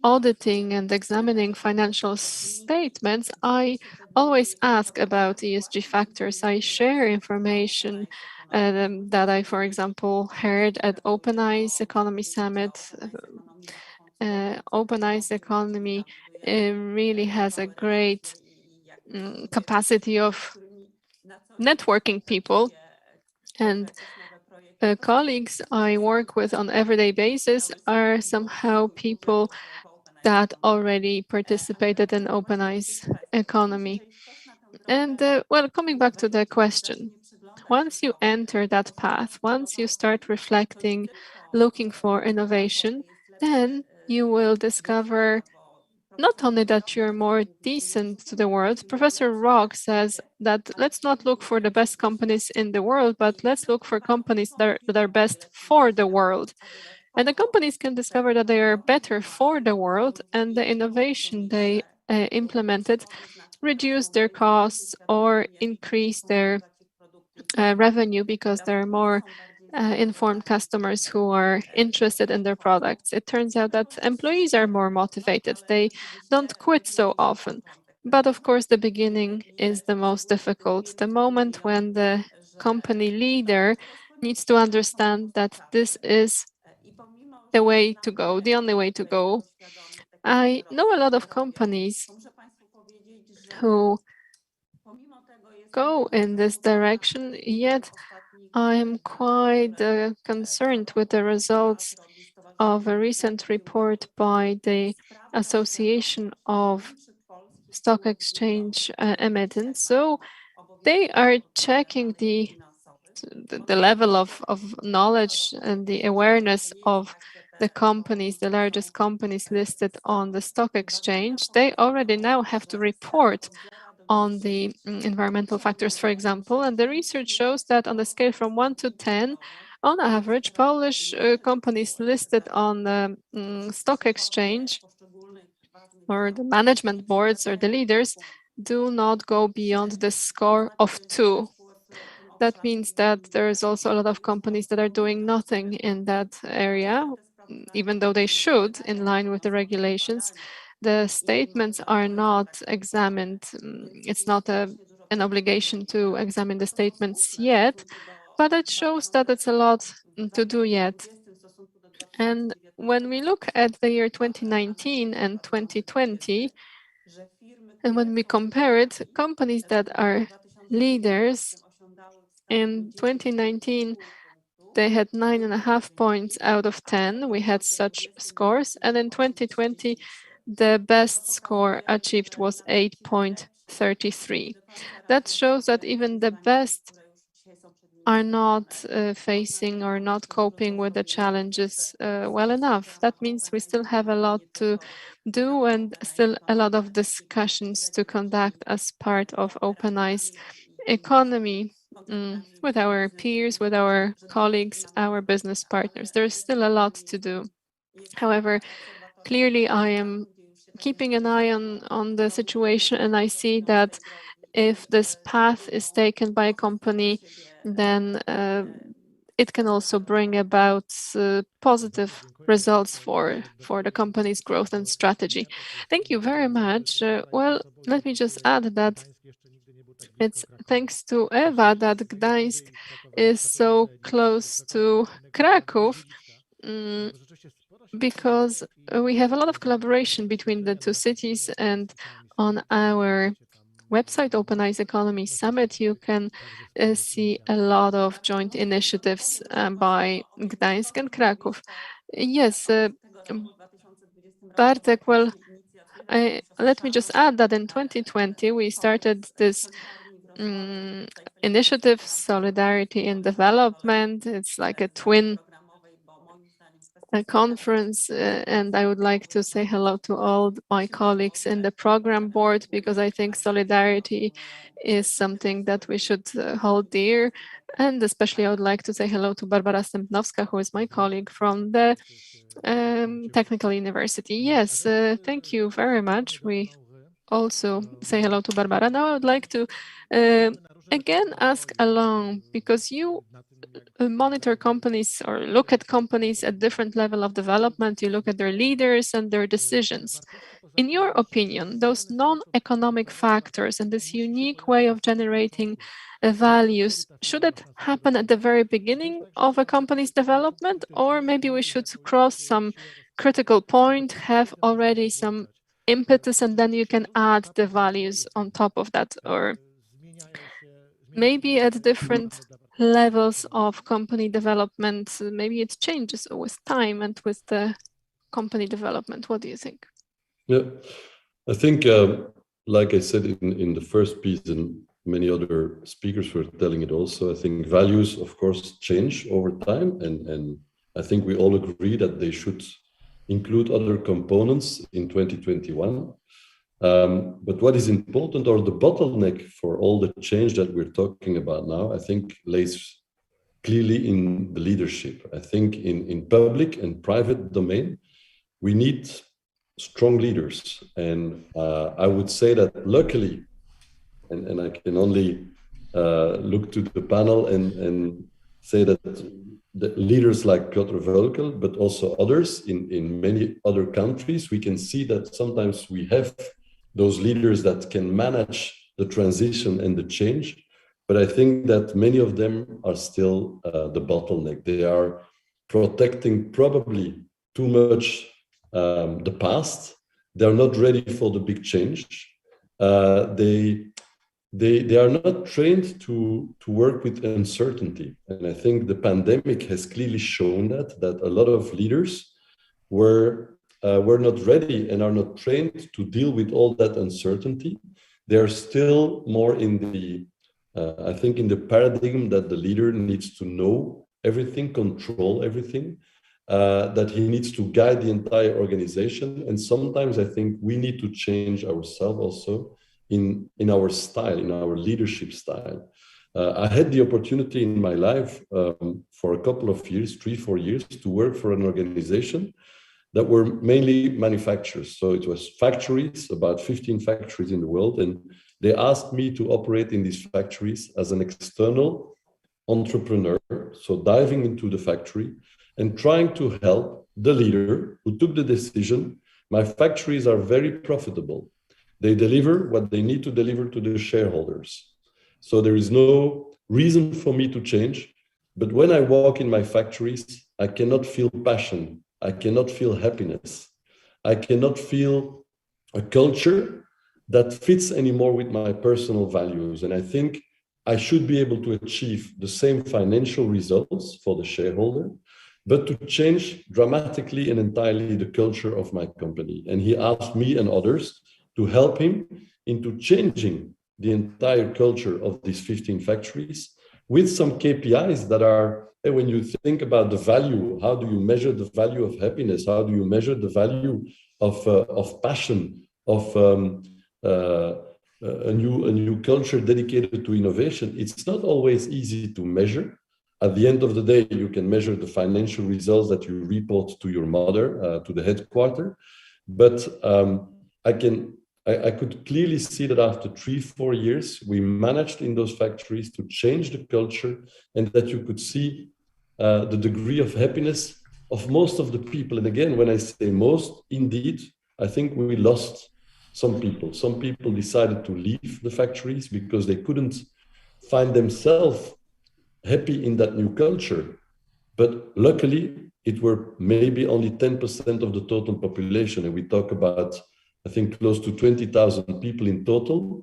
L: auditing and examining financial statements, I always ask about ESG factors. I share information that I, for example, heard at Open Eyes Economy Summit. Open Eyes Economy really has a great capacity of networking people, and colleagues I work with on everyday basis are somehow people that already participated in Open Eyes Economy. And well, coming back to the question, once you enter that path, once you start reflecting, looking for innovation, then you will discover not only that you're more decent to the world. Professor Rock says that let's not look for the best companies in the world, but let's look for companies that are best for the world. And the companies can discover that they are better for the world, and the innovation they implemented reduce their costs or increase their revenue because there are more informed customers who are interested in their products. It turns out that employees are more motivated. They don't quit so often. But of course, the beginning is the most difficult. The moment when the company leader needs to understand that this is the way to go, the only way to go. I know a lot of companies who go in this direction, yet I'm quite concerned with the results of a recent report by the Association of Stock Exchange Emittents. So they are checking the level of knowledge and the awareness of the companies, the largest companies listed on the stock exchange. They already now have to report on the environmental factors, for example, and the research shows that on the scale from 1 to 10, on average, Polish companies listed on the stock exchange or the management boards or the leaders do not go beyond the score of 2. That means that there is also a lot of companies that are doing nothing in that area, even though they should, in line with the regulations. The statements are not examined. It's not an obligation to examine the statements yet, but it shows that it's a lot to do yet. And when we look at the year 2019 and 2020, and when we compare it, companies that are leaders in 2019, they had 9.5 points out of 10. We had such scores. And in 2020, the best score achieved was 8.33. That shows that even the best are not facing or not coping with the challenges well enough. That means we still have a lot to do and still a lot of discussions to conduct as part of Open Eyes economy with our peers, with our colleagues, our business partners. There's still a lot to do. However, clearly I am keeping an eye on the situation, and I see that if this path is taken by a company, then it can also bring about positive results for the company's growth and strategy. Thank you very much. Well, let me just add that it's thanks to Eva that Gdańsk is so close to Kraków, because we have a lot of collaboration between the two cities, and on our website, Open Eyes Economy Summit, you can see a lot of joint initiatives by Gdańsk and Kraków. Yes, Bartek, well, let me just add that in 2020, we started this initiative, Solidarity in Development. It's like a twin conference, and I would like to say hello to all my colleagues in the program board, because I think solidarity is something that we should hold dear. And especially I would like to say hello to Barbara Stępnowska, who is my colleague from the Technical University. Yes, thank you very much. We also say hello to Barbara. Now I would like to again ask along, because you monitor companies or look at companies at different level of development, you look at their leaders and their decisions. In your opinion, those non-economic factors and this unique way of generating values, should it happen at the very beginning of a company's development, or maybe we should cross some critical point, have already some impetus, and then you can add the values on top of that? Or maybe at different levels of company development, maybe it changes with time and with the company development. What do you think?
M: Yeah, I think, like I said in the first piece, and many other speakers were telling it also, I think values, of course, change over time. And I think we all agree that they should include other components in 2021. But what is important, or the bottleneck for all the change that we're talking about now, I think lays clearly in the leadership. I think in public and private domain, we need strong leaders. And I would say that luckily, and I can only look to the panel and say that the leaders like Piotr Völkel, but also others in many other countries, we can see that sometimes we have those leaders that can manage the transition and the change. But I think that many of them are still the bottleneck. They are protecting probably too much the past. They're not ready for the big change. They are not trained to work with uncertainty. And I think the pandemic has clearly shown that a lot of leaders were not ready and are not trained to deal with all that uncertainty. They're still more in the, I think, in the paradigm that the leader needs to know everything, control everything, that he needs to guide the entire organization. And sometimes I think we need to change ourselves also in our style, in our leadership style. I had the opportunity in my life for a couple of years, 3-4 years, to work for an organization that were mainly manufacturers. So it was factories, about 15 factories in the world. And they asked me to operate in these factories as an external entrepreneur. So diving into the factory and trying to help the leader who took the decision. My factories are very profitable. They deliver what they need to deliver to the shareholders. So there is no reason for me to change. But when I walk in my factories, I cannot feel passion. I cannot feel happiness. I cannot feel a culture that fits anymore with my personal values. And I think I should be able to achieve the same financial results for the shareholder, but to change dramatically and entirely the culture of my company. And he asked me and others to help him into changing the entire culture of these 15 factories with some KPIs that are, when you think about the value, how do you measure the value of happiness? How do you measure the value of passion, of a new culture dedicated to innovation? It's not always easy to measure. At the end of the day, you can measure the financial results that you report to your mother, to the headquarters. But I could clearly see that after 3-4 years, we managed in those factories to change the culture, and that you could see the degree of happiness of most of the people. And again, when I say most, indeed, I think we lost some people. Some people decided to leave the factories because they couldn't find themselves happy in that new culture. But luckily, it were maybe only 10% of the total population. And we talk about, I think, close to 20,000 people in total,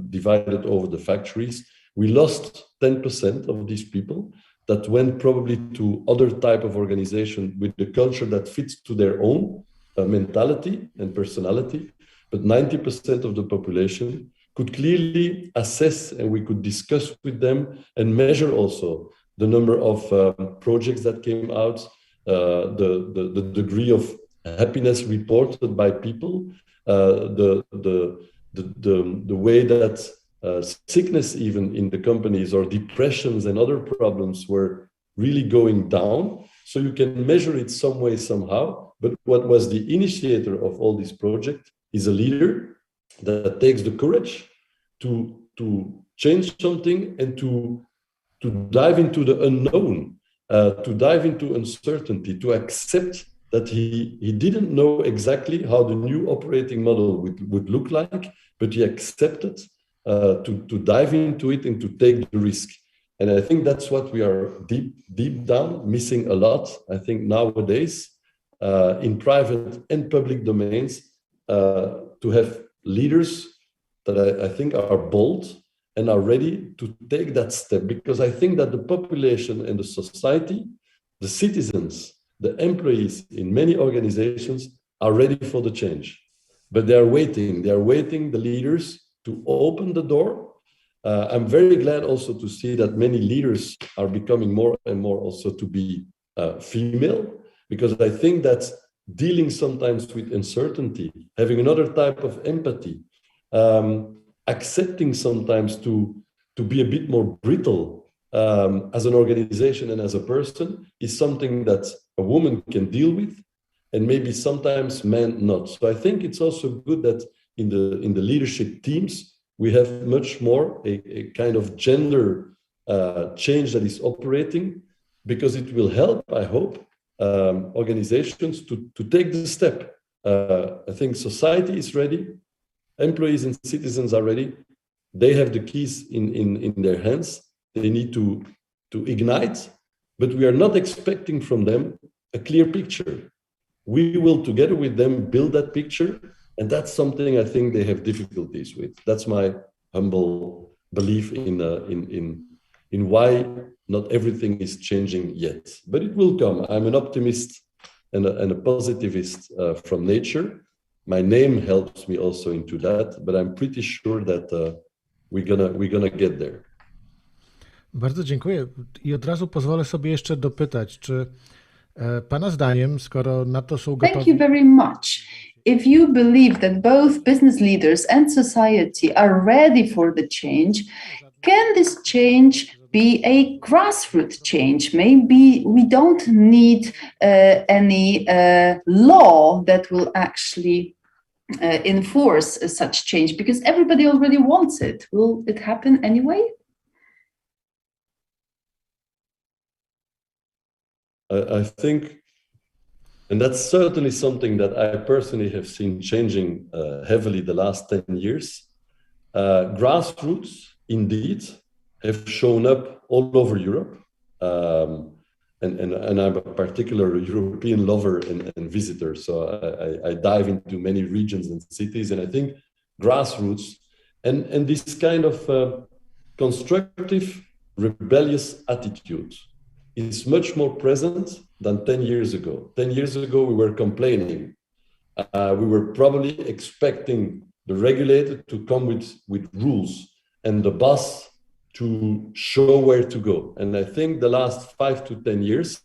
M: divided over the factories. We lost 10% of these people that went probably to other type of organization with the culture that fits to their own mentality and personality. But 90% of the population could clearly assess, and we could discuss with them and measure also the number of projects that came out, the degree of happiness reported by people, the way that sickness even in the companies or depressions and other problems were really going down. So you can measure it some way, somehow. But what was the initiator of all these projects is a leader that takes the courage to change something and to dive into the unknown, to dive into uncertainty, to accept that he didn't know exactly how the new operating model would look like, but he accepted to dive into it and to take the risk. And I think that's what we are deep down missing a lot. I think nowadays, in private and public domains, to have leaders that I think are bold and are ready to take that step, because I think that the population and the society, the citizens, the employees in many organizations are ready for the change, but they are waiting the leaders to open the door. I'm very glad also to see that many leaders are becoming more and more also to be female, because I think that dealing sometimes with uncertainty, having another type of empathy, accepting sometimes to be a bit more brittle as an organization and as a person is something that a woman can deal with, and maybe sometimes men not. So I think it's also good that in the leadership teams, we have much more a kind of gender change that is operating, because it will help, I hope, organizations to take the step. I think society is ready. Employees and citizens are ready. They have the keys in their hands. They need to ignite, but we are not expecting from them a clear picture. We will, together with them, build that picture, and that's something I think they have difficulties with. That's my humble belief in why not everything is changing yet, but it will come. I'm an optimist and a positivist from nature. My name helps me also into that, but I'm pretty sure that we're gonna get there.
A: Bardzo dziękuję. I od razu pozwolę sobie jeszcze dopytać, czy Pana zdaniem, skoro na to są gotowi...
B: Thank you very much. If you believe that both business leaders and society are ready for the change, can this change be a grassroots change? Maybe we don't need any law that will actually enforce such change, because everybody already wants it. Will it happen anyway?
M: I think, and that's certainly something that I personally have seen changing heavily the last 10 years. Grassroots, indeed, have shown up all over Europe. And I'm a particular European lover and visitor, so I dive into many regions and cities, and I think grassroots and this kind of constructive, rebellious attitude is much more present than 10 years ago. 10 years ago, we were complaining. We were probably expecting the regulator to come with rules and the boss to show where to go. And I think the last 5 to 10 years,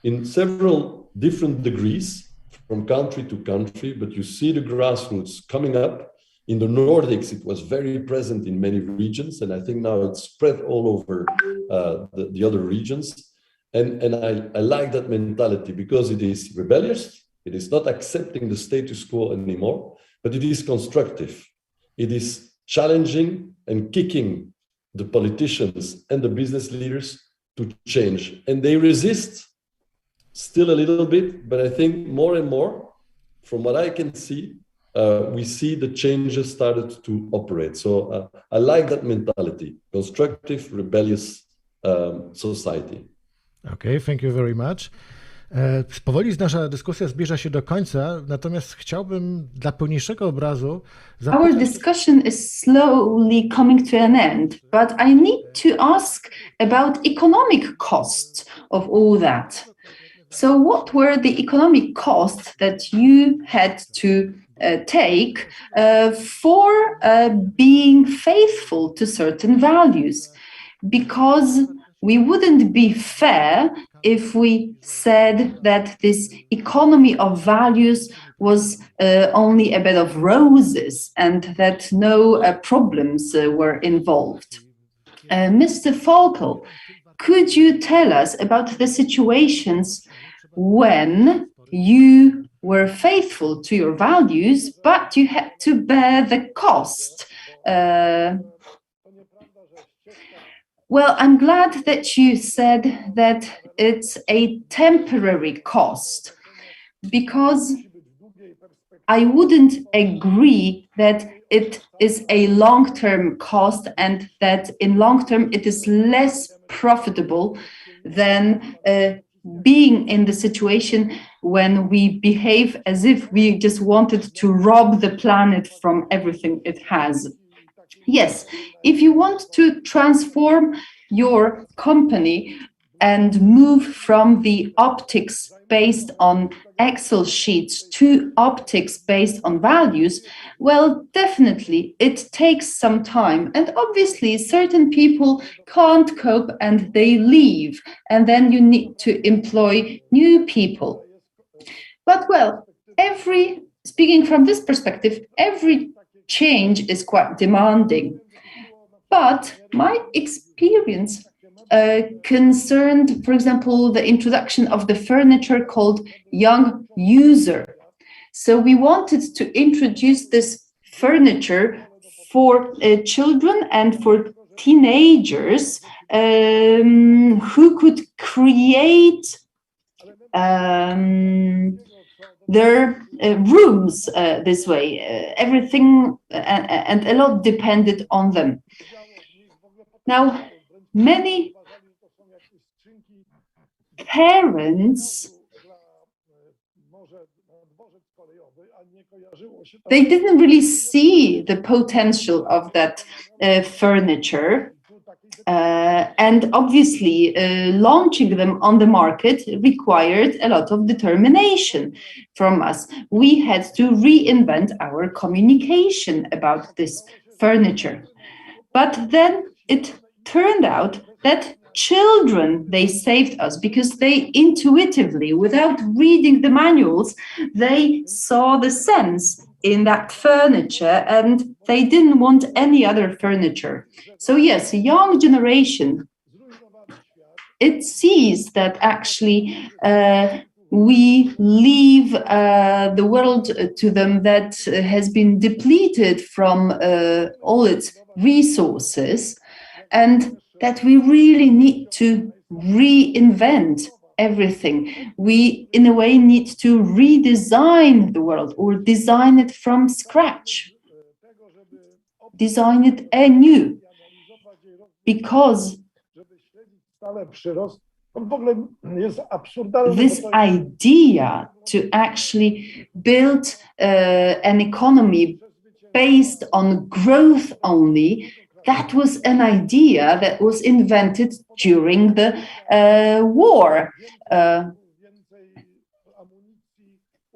M: in several different degrees, from country to country, but you see the grassroots coming up. In the Nordics, it was very present in many regions, and I think now it's spread all over the other regions. And I like that mentality because it is rebellious, it is not accepting the status quo anymore, but it is constructive. It is challenging and kicking the politicians and the business leaders to change. And they resist still a little bit, but I think more and more, from what I can see, we see the changes started to operate. So I like that mentality, constructive, rebellious society.
A: Okay, thank you very much. Powoli nasza dyskusja zbliża się do końca, natomiast chciałbym dla pełniejszego obrazu zapytać...
B: Our discussion is slowly coming to an end, but I need to ask about economic costs of all that. So what were the economic costs that you had to take for being faithful to certain values? Because we wouldn't be fair if we said that this economy of values was only a bed of roses and that no problems were involved. Mr. Falkel, could you tell us about the situations when you were faithful to your values, but you had to bear the cost? Well, I'm glad that you said that it's a temporary cost, because I wouldn't agree that it is a long-term cost and that in long term it is less profitable than being in the situation when we behave as if we just wanted to rob the planet from everything it has. Yes, if you want to transform your company and move from the optics based on Excel sheets to optics based on values, well, definitely it takes some time. And obviously, certain people can't cope and they leave. And then you need to employ new people. But well, speaking from this perspective, every change is quite demanding. But my experience concerned, for example, the introduction of the furniture called Young User. So we wanted to introduce this furniture for children and for teenagers who could create their rooms this way. Everything and a lot depended on them. Now, many parents, they didn't really see the potential of that furniture. And obviously, launching them on the market required a lot of determination from us. We had to reinvent our communication about this furniture. But then it turned out that children, they saved us because they intuitively, without reading the manuals, they saw the sense in that furniture and they didn't want any other furniture. So yes, a young generation, it sees that actually we leave the world to them that has been depleted from all its resources, and that we really need to reinvent everything. We, in a way, need to redesign the world or design it from scratch, design it anew, because this idea to actually build an economy based on growth only, that was an idea that was invented during the war.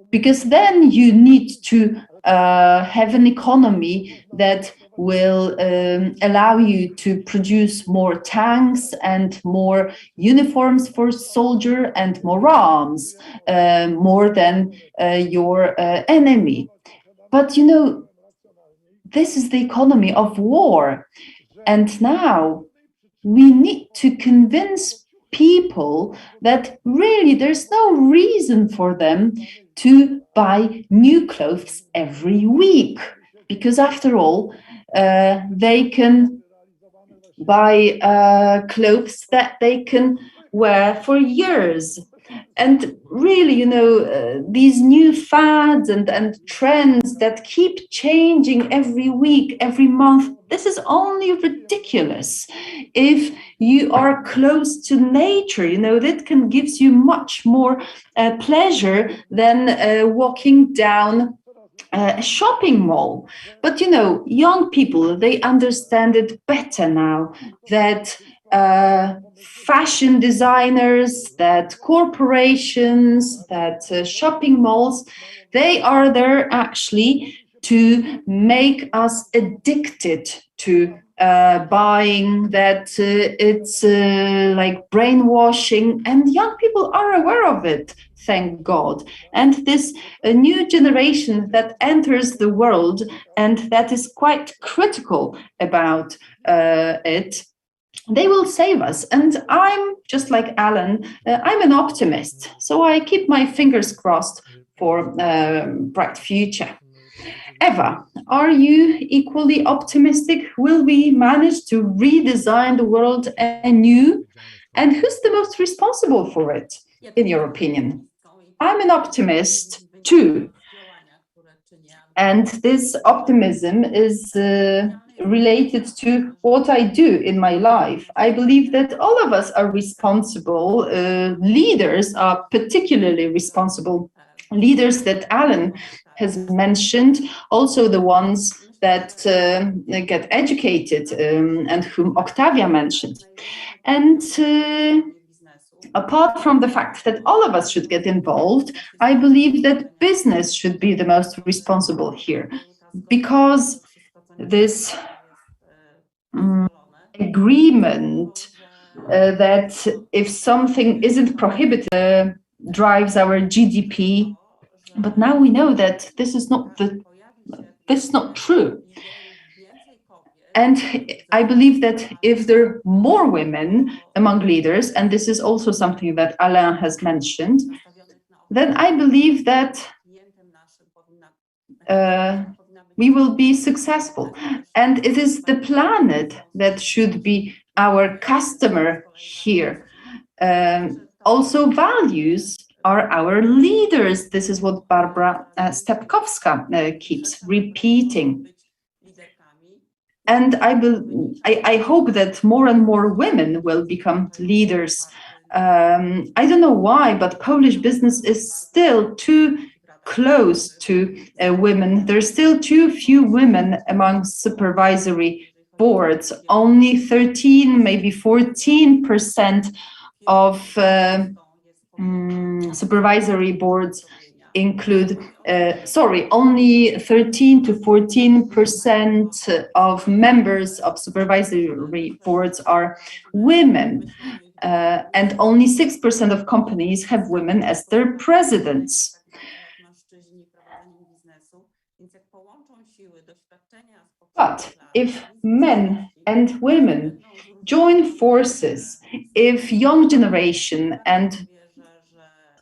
B: Because then you need to have an economy that will allow you to produce more tanks and more uniforms for soldier and more arms, more than your enemy. But you know, this is the economy of war. And now we need to convince people that really there's no reason for them to buy new clothes every week, because after all, they can buy clothes that they can wear for years. And really, you know, these new fads and trends that keep changing every week, every month, this is only ridiculous. If you are close to nature, you know, that can gives you much more pleasure than walking down a shopping mall. But you know, young people, they understand it better now, that fashion designers, that corporations, that shopping malls, they are there actually to make us addicted to buying, that it's like brainwashing, and young people are aware of it, thank God. And this new generation that enters the world and that is quite critical about it, they will save us. And I'm just like Alan, I'm an optimist. So I keep my fingers crossed for a bright future. Eva, are you equally optimistic? Will we manage to redesign the world anew? And who's the most responsible for it, in your opinion? I'm an optimist too. And this optimism is related to what I do in my life. I believe that all of us are responsible. Leaders are particularly responsible. Leaders that Alan has mentioned, also the ones that get educated and whom Octavia mentioned. And apart from the fact that all of us should get involved, I believe that business should be the most responsible here, because this agreement that if something isn't prohibited drives our GDP, but now we know that this is not true. And I believe that if there are more women among leaders, and this is also something that Alain has mentioned, then I believe that we will be successful. And it is the planet that should be our customer here. Also, values are our leaders. This is what Barbara Stepkowska keeps repeating. And I hope that more and more women will become leaders. I don't know why, but Polish business is still too close to women. There's still too few women among supervisory boards. Only 13, maybe 14% of supervisory boards include, only 13 to 14% of members of supervisory boards are women, and only 6% of companies have women as their presidents. But if men and women join forces, if young generation and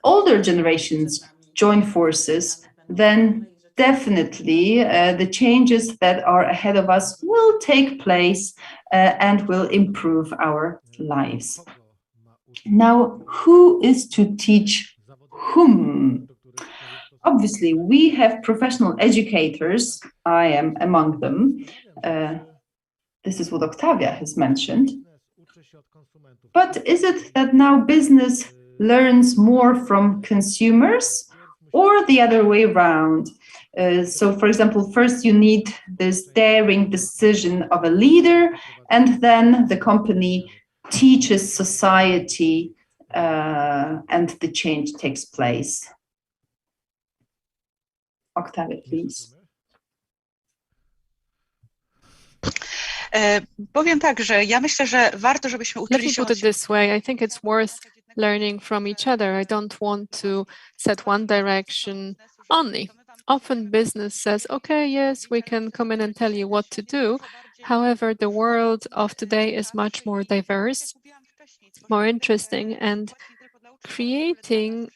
B: older generations join forces, then definitely the changes that are ahead of us will take place and will improve our lives. Now, who is to teach whom? Obviously, we have professional educators. I am among them. This is what Octavia has mentioned. But is it that now business learns more from consumers, or the other way around? So, for example, first you need this daring decision of a leader, and then the company teaches society and the change takes place. Octavia, please.
N: Powiem tak, że ja myślę, że warto, żebyśmy
L: Let
N: uczyli
L: me
N: się
L: put it this way. I think it's worth learning from each other. I don't want to set one direction only. Often business says, okay, yes, we can come in and tell you what to do. However, the world of today is much more diverse, more interesting, and creating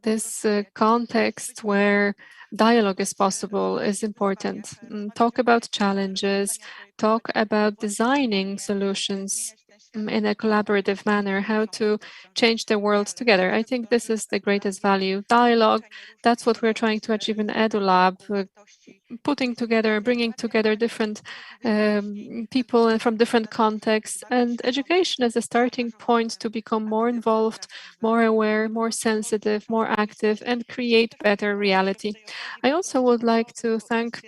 L: this context where dialogue is possible is important. Talk about challenges, talk about designing solutions in a collaborative manner, how to change the world together. I think this is the greatest value. Dialogue, that's what we're trying to achieve in EduLab, putting together, bringing together different people and from different contexts, and education as a starting point to become more involved, more aware, more sensitive, more active, and create better reality. I also would like to thank,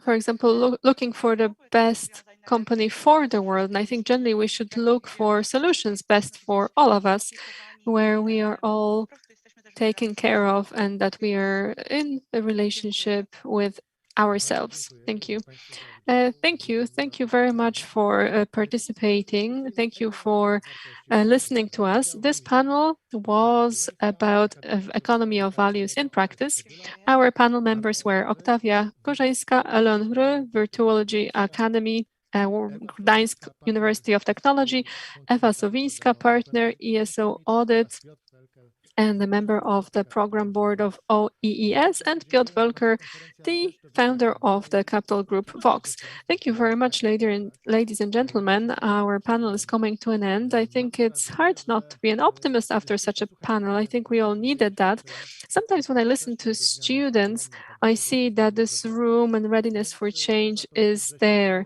L: for example, looking for the best company for the world. And I think generally we should look for solutions best for all of us, where we are all taken care of and that we are in a relationship with ourselves. Thank you. Thank you. Thank you very much for participating. Thank you for listening to us. This panel was about economy of values in practice. Our panel members were Octavia Korzeńska, Elon Hry, Virtuology Academy, Gdańsk University of Technology, Ewa Sowińska, partner, ESO Audit, and a member of the program board of OEES, and Piotr Welker, the founder of the capital group Vox. Thank you very much, ladies and gentlemen. Our panel is coming to an end. I think it's hard not to be an optimist after such a panel. I think we all needed that. Sometimes when I listen to students, I see that this room and readiness for change is there.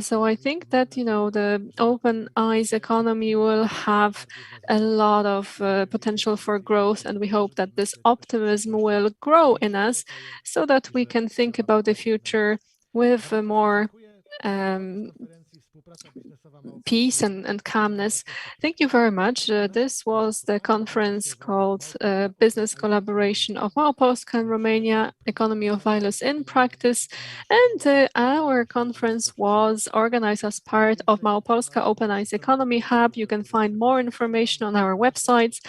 L: So I think that, the open eyes economy will have a lot of potential for growth, and we hope that this optimism will grow in us so that we can think about the future with more peace and calmness. Thank you very much. This was the conference called Business Collaboration of Małopolska and Romania, Economy of Values in Practice. And our conference was organized as part of Małopolska Open Eyes Economy Hub. You can find more information on our websites.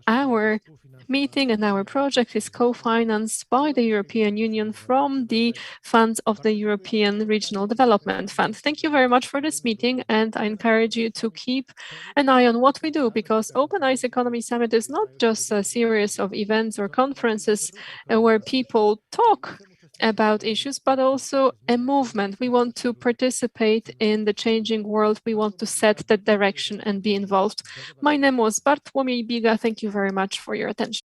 L: Our meeting and our project is co-financed by the European Union from the funds of the European Regional Development Fund. Thank you very much for this meeting, and I encourage you to keep an eye on what we do, because Open Eyes Economy Summit is not just a series of events or conferences where people talk about issues, but also a movement. We want to participate in the changing world. We want to set the direction and be involved. My name was Bartłomiej Biga. Thank you very much for your attention.